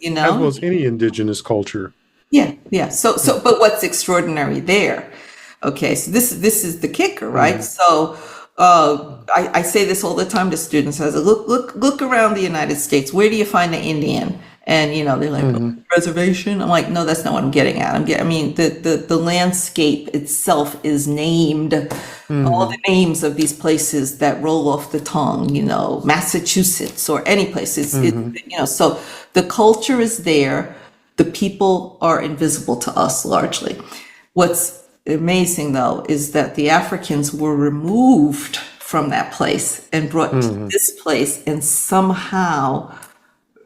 well as any indigenous culture. Yeah. So, but what's extraordinary there? Okay, so this is the kicker, right? So, I say this all the time to students. I say, look around the United States. Where do you find the Indian? And they're like, reservation. I'm like, no, that's not what I'm getting at. I mean, the landscape itself is named. All the names of these places that roll off the tongue. Massachusetts or any place. So the culture is there. The people are invisible to us largely. What's amazing, though, is that the Africans were removed from that place and brought to this place, and somehow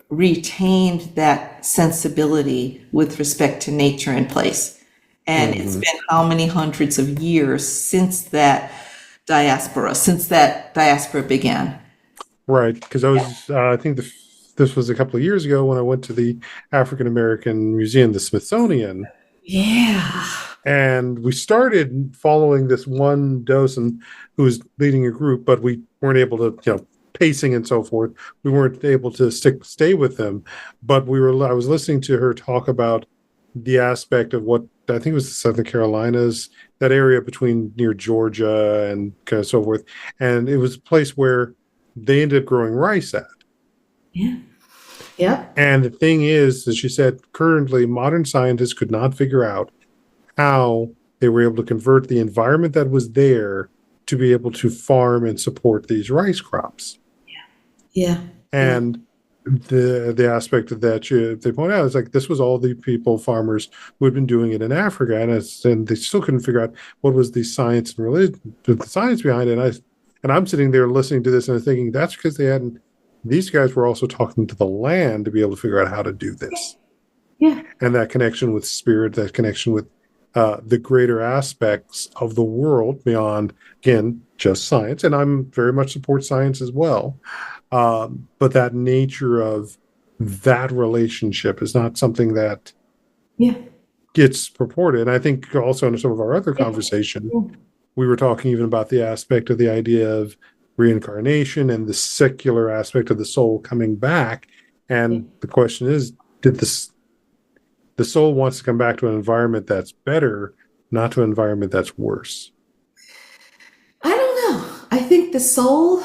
retained that sensibility with respect to nature and place. And it's been how many hundreds of years since that diaspora began. Right, because I think this was a couple of years ago when I went to the African American Museum, the Smithsonian. Yeah. And we started following this one docent who was leading a group, but we weren't able to, pacing and so forth. We weren't able to stay with them, but I was listening to her talk about the aspect of what I think was the Southern Carolinas, that area near Georgia and kind of so forth. And it was a place where they ended up growing rice at. Yeah. Yeah. And the thing is, as she said, currently modern scientists could not figure out how they were able to convert the environment that was there to be able to farm and support these rice crops. Yeah. And the aspect of that they point out is like this was all the farmers who had been doing it in Africa, and they still couldn't figure out what was the science and religion, the science behind it. And I'm sitting there listening to this and I'm thinking that's because these guys were also talking to the land to be able to figure out how to do this. Yeah. And that connection with spirit, that connection with the greater aspects of the world beyond, again, just science. And I'm very much support science as well. But that nature of that relationship is not something that gets purported. And I think also in some of our other conversation, we were talking even about the aspect of the idea of reincarnation and the secular aspect of the soul coming back. And the question is, the soul wants to come back to an environment that's better, not to an environment that's worse? I don't know. I think the soul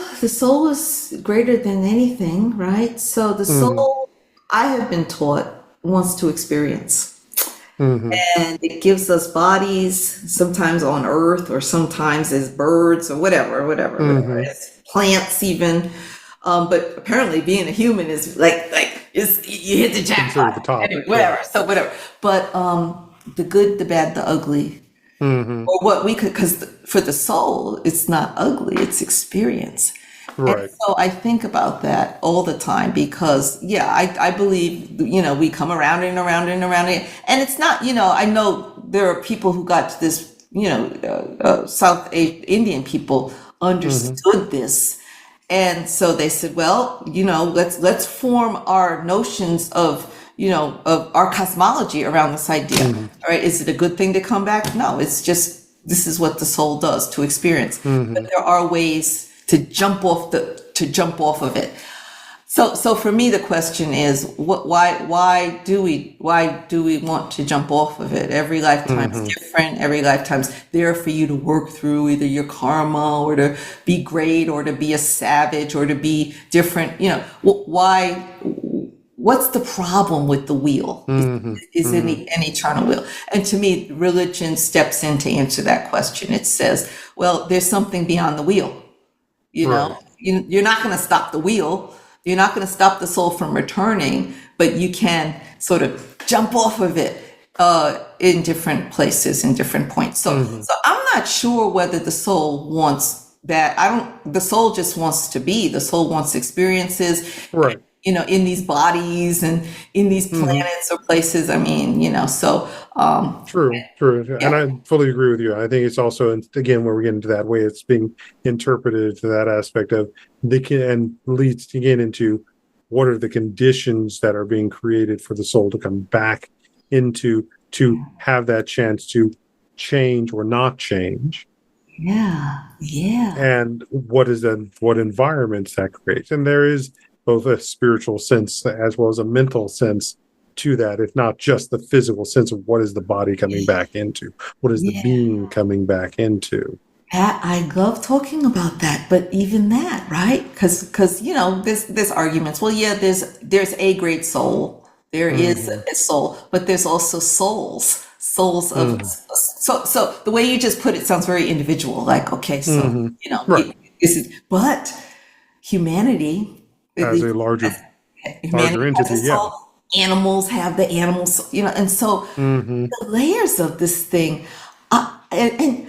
is greater than anything, right? So the soul, I have been taught wants to experience. Mm-hmm. And it gives us bodies, sometimes on earth or sometimes as birds or whatever, as plants even. But apparently being a human is you hit the jackpot, the top, whatever. So whatever. But the good, the bad, the ugly, or what we could, because for the soul, it's not ugly, it's experience. Right. And so I think about that all the time because, I believe, we come around and around and around. And it's not, I know there are people who got to this, South Indian people understood this. And so they said, well, let's form our notions of our cosmology around this idea. All right. Is it a good thing to come back? No, it's just, this is what the soul does to experience. But there are ways to jump off of it. So for me, the question is, why do we want to jump off of it? Every lifetime's different. Every lifetime's there for you to work through either your karma or to be great or to be a savage or to be different. Why? What's the problem with the wheel? Is an eternal wheel? And to me, religion steps in to answer that question. It says, well, there's something beyond the wheel. Right. You're not going to stop the wheel. You're not going to stop the soul from returning, but you can sort of jump off of it in different places, in different points. So I'm not sure whether the soul wants that. The soul just wants to be. The soul wants experiences. Right. In these bodies and in these planets or places. I mean, so. True. Yeah. And I fully agree with you. I think it's also, again, where we get into that way, it's being interpreted to that aspect of and leads again into what are the conditions that are being created for the soul to come back into, to have that chance to change or not change. Yeah. And what environments that creates. And there is both a spiritual sense as well as a mental sense to that, if not just the physical sense of what is the body coming back into, what is the being coming back into. I love talking about that, but even that, right? Because there's arguments. Well, there's a great soul, there is a soul, but there's also souls of so the way you just put it sounds very individual. Like, okay, so but humanity. As a larger entity, animals have the animals, and so the layers of this thing, and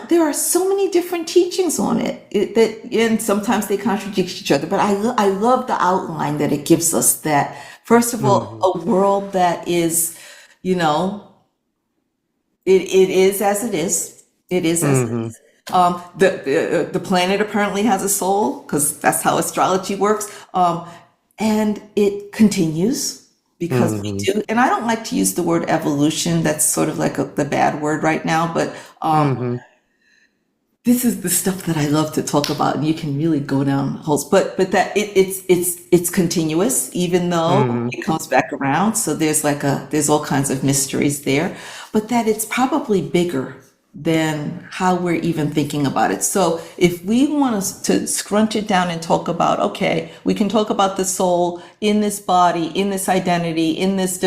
there are so many different teachings on and sometimes they contradict each other. But I love the outline that it gives us. That first of all, a world that is, it is as it is. It is as it is. The planet apparently has a soul because that's how astrology works. And it continues because we do. And I don't like to use the word evolution. That's sort of like the bad word right now. But this is the stuff that I love to talk about, and you can really go down holes. But that it's continuous, even though it comes back around. So there's all kinds of mysteries there. But that it's probably bigger than how we're even thinking about it. So if we want us to scrunch it down and talk about, okay, we can talk about the soul in this body, in this identity, in this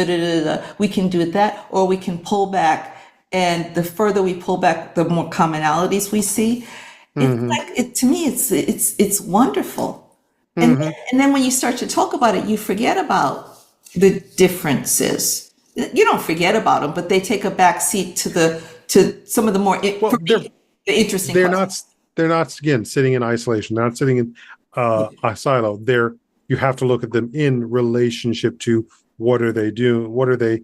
we can do that, or we can pull back, and the further we pull back, the more commonalities we see. It's to me, it's wonderful. And then when you start to talk about it, you forget about the differences. You don't forget about them, but they take a back seat to some of the more the interesting. They're not again sitting in isolation. They're not sitting in a silo. You have to look at them in relationship to what are they doing? What are they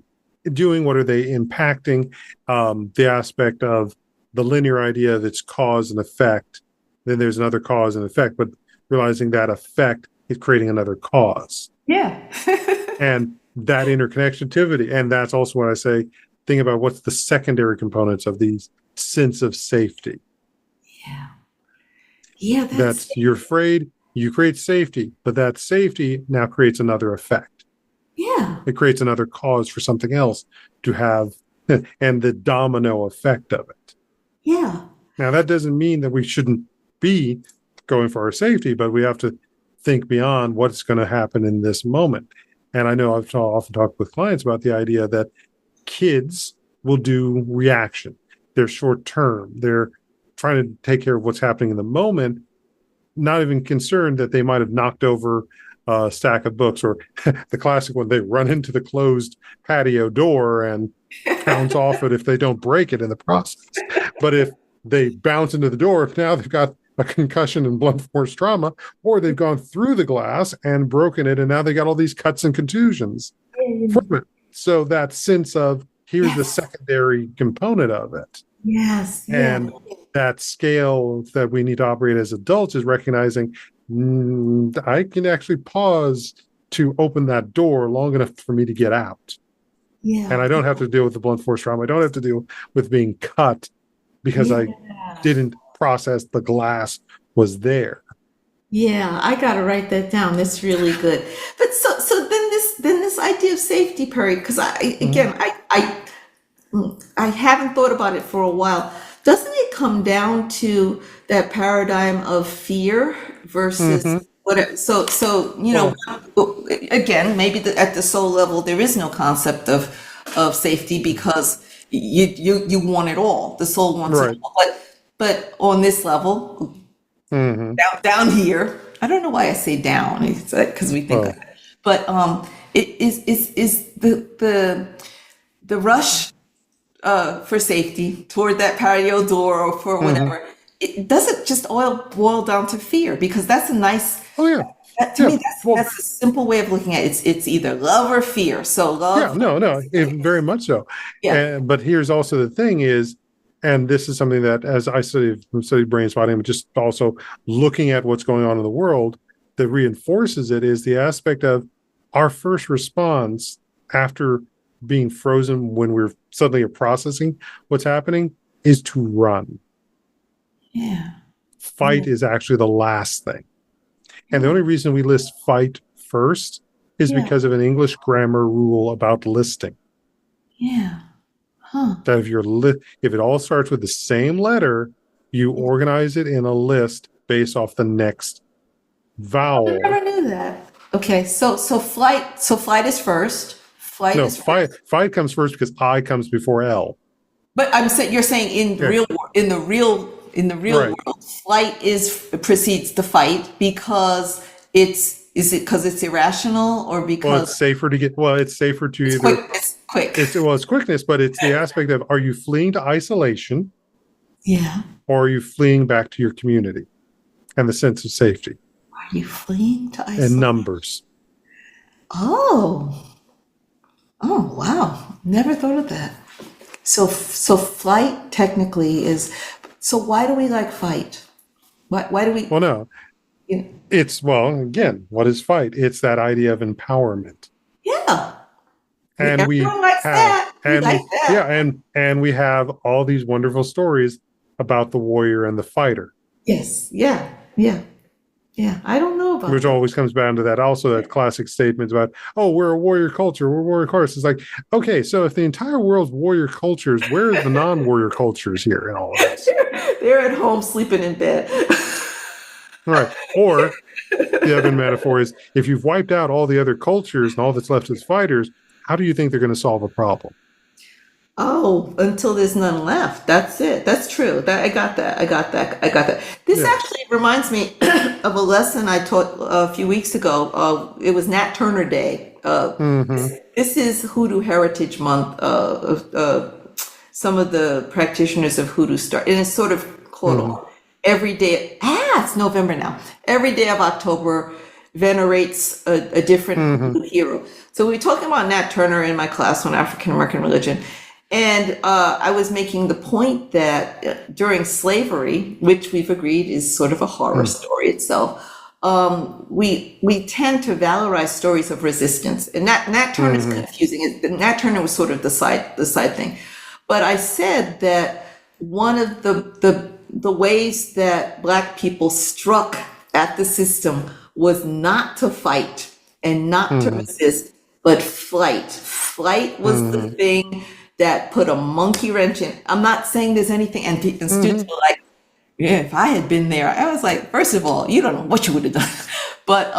doing? What are they impacting? The aspect of the linear idea of its cause and effect. Then there's another cause and effect, but realizing that effect is creating another cause. Yeah. And that interconnectivity, and that's also what I say. Think about what's the secondary components of these sense of safety. Yeah. That's you're afraid, you create safety, but that safety now creates another effect. Yeah. It creates another cause for something else to have, and the domino effect of it. Yeah. Now that doesn't mean that we shouldn't be going for our safety, but we have to think beyond what's going to happen in this moment. And I know I've often talked with clients about the idea that kids will do reaction. They're short term. They're trying to take care of what's happening in the moment, not even concerned that they might have knocked over a stack of books, or the classic one, they run into the closed patio door and bounce off it if they don't break it in the process. But if they bounce into the door, now they've got a concussion and blunt force trauma, or they've gone through the glass and broken it, and now they got all these cuts and contusions from it. So that sense of here's the secondary component of it. Yes. And that scale that we need to operate as adults is recognizing I can actually pause to open that door long enough for me to get out. Yeah. And I don't have to deal with the blunt force trauma. I don't have to deal with being cut because I didn't process the glass was there. Yeah, I gotta write that down. That's really good. But so then this idea of safety, Perry, because I haven't thought about it for a while. Doesn't it come down to that paradigm of fear versus what? So again, maybe at the soul level there is no concept of safety because you want it all. The soul wants it all. But on this level, down here, I don't know why I say down. It's because we think of it. But it is the rush for safety toward that patio door or for whatever. It doesn't just boil down to fear, because that's a nice. Oh yeah. To me, that's a simple way of looking at it. It's either love or fear. So love. Yeah, very much so. Yeah. But here's also the thing is, and this is something that as I studied brain spotting, but just also looking at what's going on in the world that reinforces it, is the aspect of our first response after being frozen when we're suddenly processing what's happening is to run. Yeah. Fight is actually the last thing. And the only reason we list fight first is because of an English grammar rule about listing. Yeah. Huh. That if it all starts with the same letter, you organize it in a list based off the next vowel. I never knew that. Okay, so flight is first. Fight comes first because I comes before L. But you're saying in the real world, flight precedes the fight because is it because it's irrational or because it's safer to get it's safer to it's either quick. It's quickness, but it's the aspect of, are you fleeing to isolation? Yeah. Or are you fleeing back to your community and the sense of safety? Are you fleeing to isolation? And numbers. Oh wow. Never thought of that. So flight technically is. So why do we like fight? Why do we? Well, no. Yeah. It's, again, what is fight? It's that idea of empowerment. Yeah. And everyone likes that. And we have all these wonderful stories about the warrior and the fighter. Yes. Yeah. I don't know about which that. always comes down to that. Also, that classic statement about, we're a warrior culture. We're warrior culture. It's like, okay, so if the entire world's warrior cultures, where are the non-warrior cultures here in all of this? They're at home sleeping in bed. Right. Or the other metaphor is, if you've wiped out all the other cultures and all that's left is fighters, how do you think they're going to solve a problem? Oh, until there's none left. That's it. That's true. I got that. This actually reminds me of a lesson I taught a few weeks ago. It was Nat Turner Day. This is Hoodoo Heritage Month. Some of the practitioners of Hoodoo start, and it's sort of quote every day. It's November now. Every day of October venerates a different Hoodoo hero. So we were talking about Nat Turner in my class on African American religion. And I was making the point that during slavery, which we've agreed is sort of a horror story itself, we tend to valorize stories of resistance. And Nat Turner is confusing. Nat Turner was sort of the side thing. But I said that one of the ways that Black people struck at the system was not to fight and not to resist, but flight. Flight was the thing that put a monkey wrench in. I'm not saying there's anything, and students were like, yeah, if I had been there. I was like, first of all, you don't know what you would have done. But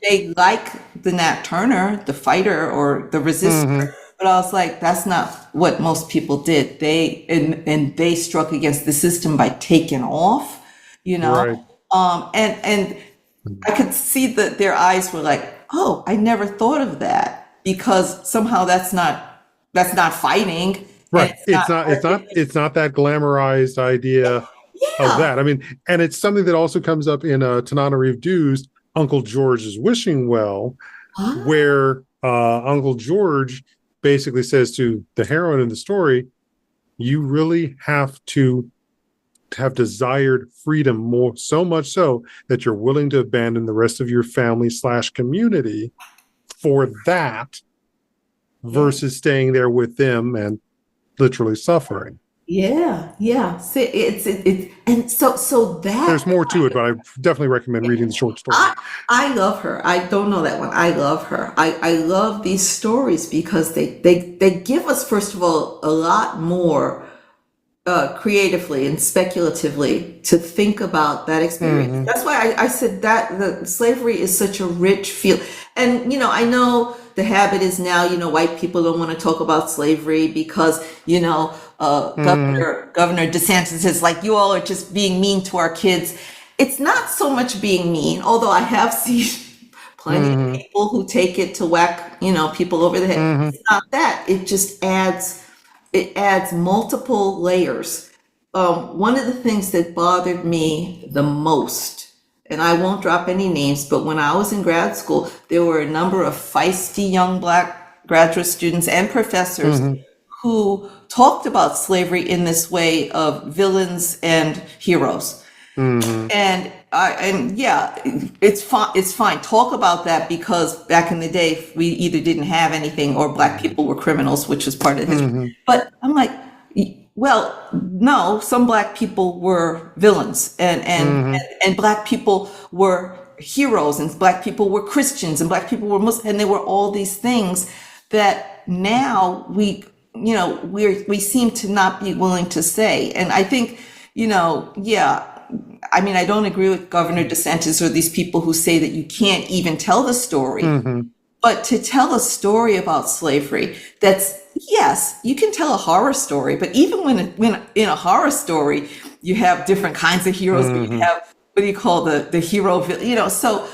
they like the Nat Turner, the fighter or the resistor, but I was like, that's not what most people did. They struck against the system by taking off, Right. and I could see that their eyes were like, oh, I never thought of that, because somehow that's not fighting. Right. And It's not that glamorized idea of that. I mean, and it's something that also comes up in Tanana Reeve Dew's Uncle George's Wishing Well, where Uncle George basically says to the heroine in the story, you really have to have desired freedom, more so much so that you're willing to abandon the rest of your family / community for that, versus staying there with them and literally suffering. Yeah. See, it's and so that There's more to it, but I definitely recommend reading the short story. I love her. I don't know that one. I love her. I love these stories because they give us, first of all, a lot more creatively and speculatively to think about that experience. That's why I said that the slavery is such a rich field. And, I know the habit is now, white people don't want to talk about slavery because, Governor DeSantis is like, you all are just being mean to our kids. It's not so much being mean, although I have seen plenty of people who take it to whack, people over the head. It's not that. It just adds multiple layers. One of the things that bothered me the most, and I won't drop any names, but when I was in grad school, there were a number of feisty young Black graduate students and professors who talked about slavery in this way of villains and heroes. And it's fine. Talk about that, because back in the day, we either didn't have anything or Black people were criminals, which was part of history. But I'm like, well, no, some Black people were villains, and Black people were heroes, and Black people were Christians, and Black people were Muslims, and there were all these things that now we seem to not be willing to say. And I think, I mean, I don't agree with Governor DeSantis or these people who say that you can't even tell the story. But to tell a story about slavery, yes, you can tell a horror story, but even when in a horror story, you have different kinds of heroes, but you have, what do you call the hero, so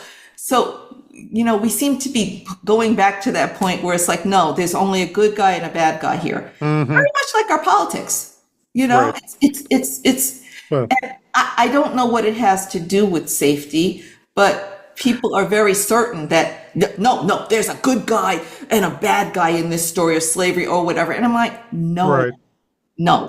we seem to be going back to that point where it's like, no, there's only a good guy and a bad guy here. Very much like our politics, Right. it's Well, and I don't know what it has to do with safety, but people are very certain that no, there's a good guy and a bad guy in this story of slavery or whatever. And I'm like, no.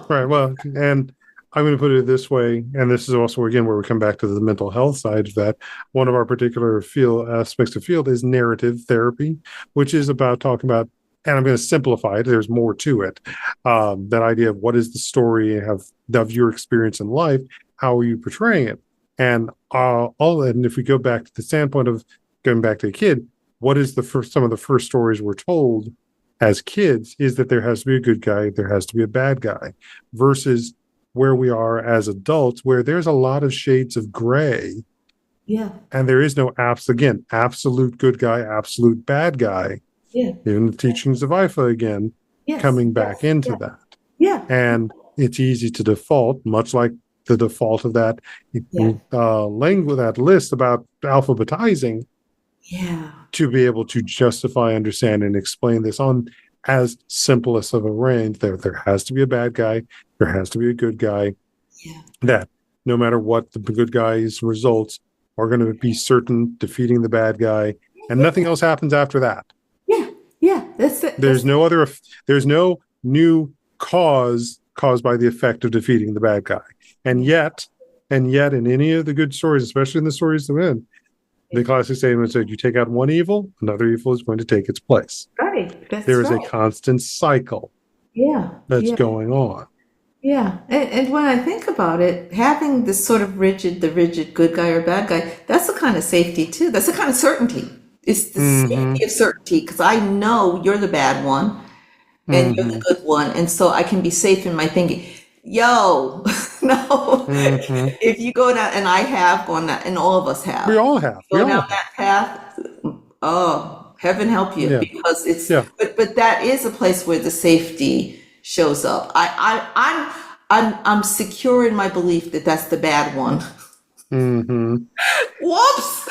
Right. Well, and I'm going to put it this way, and this is also, again, where we come back to the mental health side of that. One of our particular aspects of field is narrative therapy, which is about talking about, and I'm going to simplify it, there's more to it, that idea of what is the story of your experience in life, how are you portraying it? And and if we go back to the standpoint of going back to a kid, what is some of the first stories we're told as kids is that there has to be a good guy, there has to be a bad guy, versus where we are as adults, where there's a lot of shades of gray. Yeah. And there is no absolute good guy, absolute bad guy. Yeah. Even the teachings of IFA again, coming back into that. Yeah. And it's easy to default, much like the default of that language, that list about alphabetizing, to be able to justify, understand, and explain this on as simplest of a range. There has to be a bad guy, there has to be a good guy. That no matter what, the good guy's results are going to be certain, defeating the bad guy, and nothing else happens after that. Yeah, that's it. There's no new cause caused by the effect of defeating the bad guy. And yet in any of the good stories, especially in the stories that we're in, the classic statement said, you take out one evil, another evil is going to take its place. Right. There is a constant cycle that's going on. Yeah. And when I think about it, having this sort of rigid good guy or bad guy, that's a kind of safety too. That's a kind of certainty. It's the safety of certainty, because I know you're the bad one and you're the good one. And so I can be safe in my thinking, no, if you go down, and I have gone down, and all of us have. We all have. Go down that path, Heaven help you, Yeah. because it's. Yeah. But that is a place where the safety shows up. I'm secure in my belief that that's the bad one. Mm-hmm. Whoops.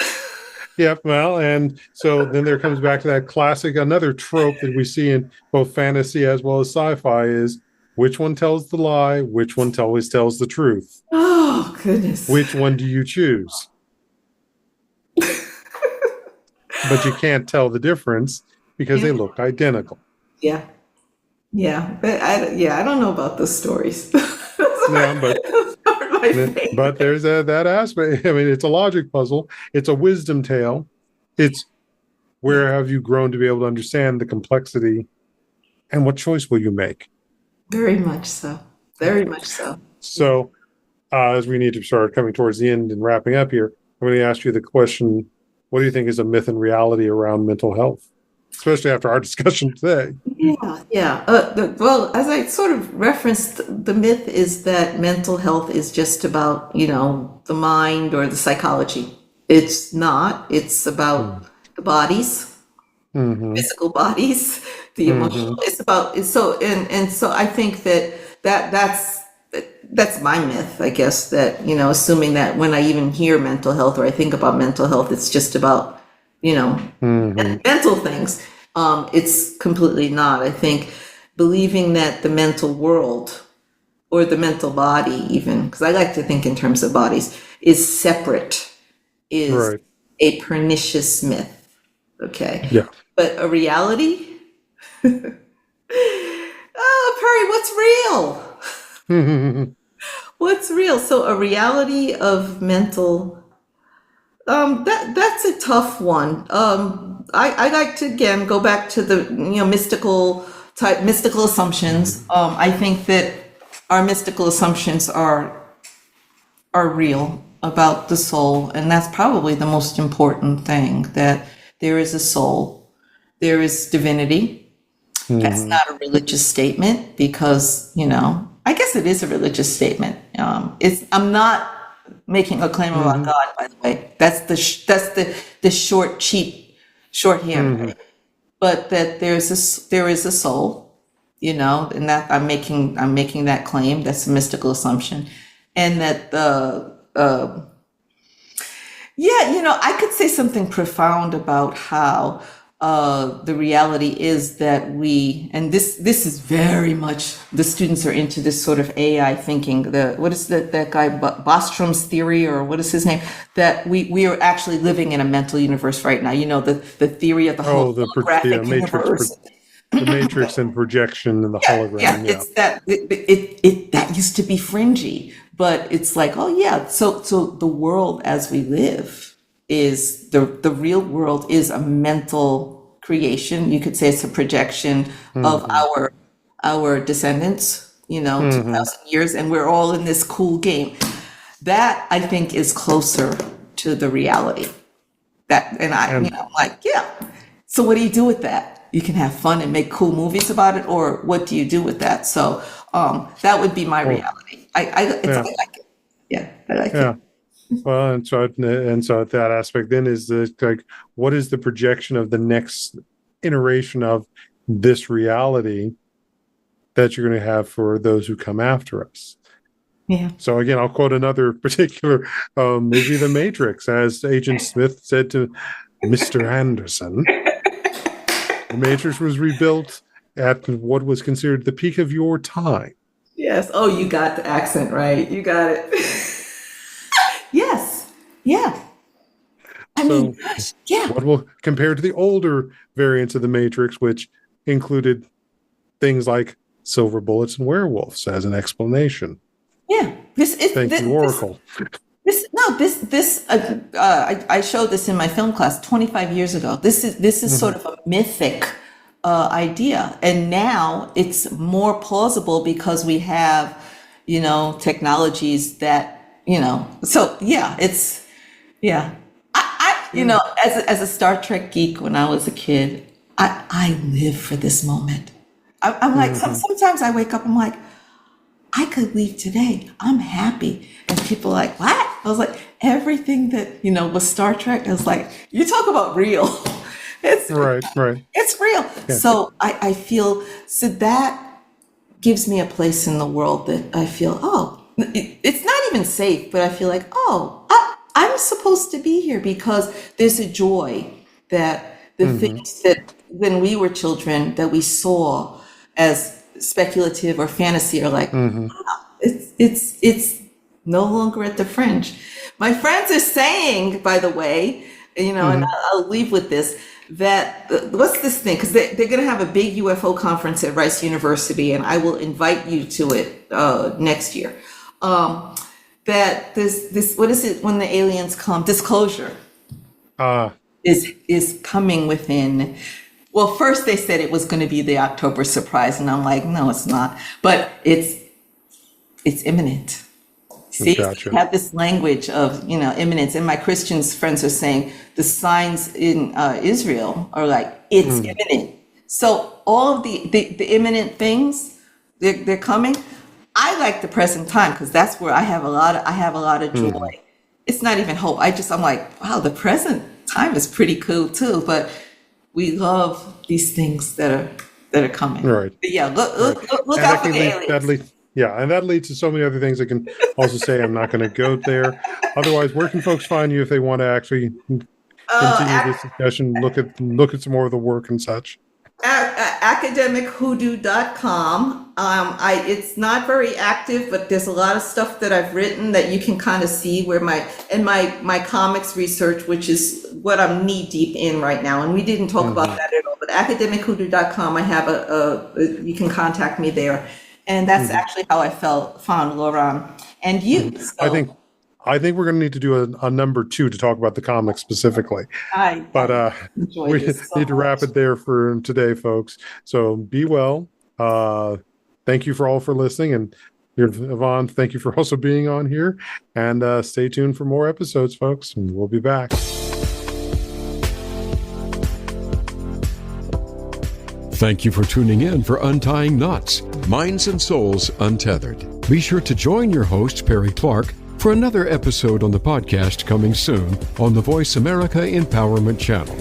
Yep. Well, and so then there comes back to that classic, another trope that we see in both fantasy as well as sci-fi is which one tells the lie, which one always tells the truth. Oh goodness. Which one do you choose? But you can't tell the difference because they look identical. Yeah. Yeah. But I don't know about those stories. Yeah, but there's that aspect. I mean, it's a logic puzzle. It's a wisdom tale. It's where have you grown to be able to understand the complexity and what choice will you make? Very much so. Very much so. So as we need to start coming towards the end and wrapping up here, I'm going to ask you the question, what do you think is a myth and reality around mental health? Especially after our discussion today. Yeah. Well, as I sort of referenced, the myth is that mental health is just about, the mind or the psychology. It's not. It's about the bodies, physical bodies, the emotional. It's about so I think that's my myth, I guess, that, assuming that when I even hear mental health or I think about mental health, it's just about, mental things. It's completely not. I think believing that the mental world or the mental body, even, because I like to think in terms of bodies, is separate, is Right. a pernicious myth. Okay. Yeah. But a reality? Oh, Perry, what's real? What's real? So a reality of mental, that's a tough one. I like to again go back to the mystical assumptions. I think that our mystical assumptions are real about the soul, and that's probably the most important thing. That there is a soul, there is divinity. That's not a religious statement because I guess it is a religious statement. I'm not making a claim about God, by the way. That's the short, cheap shorthand. Right? But that there is a soul, and that I'm making that claim. That's a mystical assumption, and that I could say something profound about how the reality is that and this is very much, the students are into this sort of AI thinking, what is that guy, Bostrom's theory, or what is his name, that we are actually living in a mental universe right now, the theory of the holographic universe. The matrix and projection and the hologram. It's that that used to be fringy, but it's like, oh yeah, so the world as we live is the real world is a mental creation. You could say it's a projection of our descendants, 2,000 years, and we're all in this cool game. That I think is closer to the reality. I'm like, yeah. So what do you do with that? You can have fun and make cool movies about it, or what do you do with that? So that would be my reality. I like it. Yeah, I like it. Well, and so that aspect then is like, what is the projection of the next iteration of this reality that you're going to have for those who come after us? Yeah. So again, I'll quote another particular movie, The Matrix, as Agent Smith said to Mr. Anderson. The Matrix was rebuilt at what was considered the peak of your time. Yes. Oh, you got the accent right. You got it. Yes. Yeah. I mean, gosh, yeah. What will compare to the older variants of the Matrix, which included things like silver bullets and werewolves as an explanation. Yeah. Thank you, Oracle. I showed this in my film class 25 years ago. This is sort of a mythic idea, and now it's more plausible because we have, technologies that. So yeah, it's, yeah. As a Star Trek geek, when I was a kid, I live for this moment. I'm like, sometimes I wake up, I'm like, I could leave today. I'm happy. And people are like, what? I was like, everything that, was Star Trek, I was like, you talk about real. It's Right. It's real. Yeah. So I feel, so that gives me a place in the world that I feel, it's not even safe, but I feel like, I'm supposed to be here, because there's a joy that the things that when we were children that we saw as speculative or fantasy are like, wow, it's no longer at the fringe. My friends are saying, by the way, and I'll leave with this, that what's this thing? Because they're going to have a big UFO conference at Rice University, and I will invite you to it next year. That this what is it when the aliens come? Disclosure is coming within. Well, first they said it was going to be the October surprise, and I'm like, no, it's not. But it's imminent. See, Gotcha. you have this language of imminence, and my Christian friends are saying the signs in Israel are like it's imminent. So all of the imminent things, they're coming. I like the present time because that's where I have a lot of joy. It's not even hope. I'm like, wow, the present time is pretty cool too. But we love these things that are coming. Right. But yeah, look out for the aliens. And that leads to so many other things. I can also say I'm not going to go there. Otherwise, where can folks find you if they want to actually continue this discussion, look at some more of the work and such? Academichoodoo.com. It's not very active, but there's a lot of stuff that I've written that you can kind of see where my comics research, which is what I'm knee deep in right now. And we didn't talk about that at all, but academichoodoo.com, I have you can contact me there. And that's actually how I found Laurent and you. So. I think we're going to need to do a number 2 to talk about the comics specifically. I we need to wrap it there for today, folks. So be well. Thank you all for listening, and Yvonne, thank you for also being on here. And stay tuned for more episodes, folks. And we'll be back. Thank you for tuning in for Untying Knots, Minds and Souls Untethered. Be sure to join your host, Perry Clark, for another episode on the podcast coming soon on the Voice America Empowerment Channel.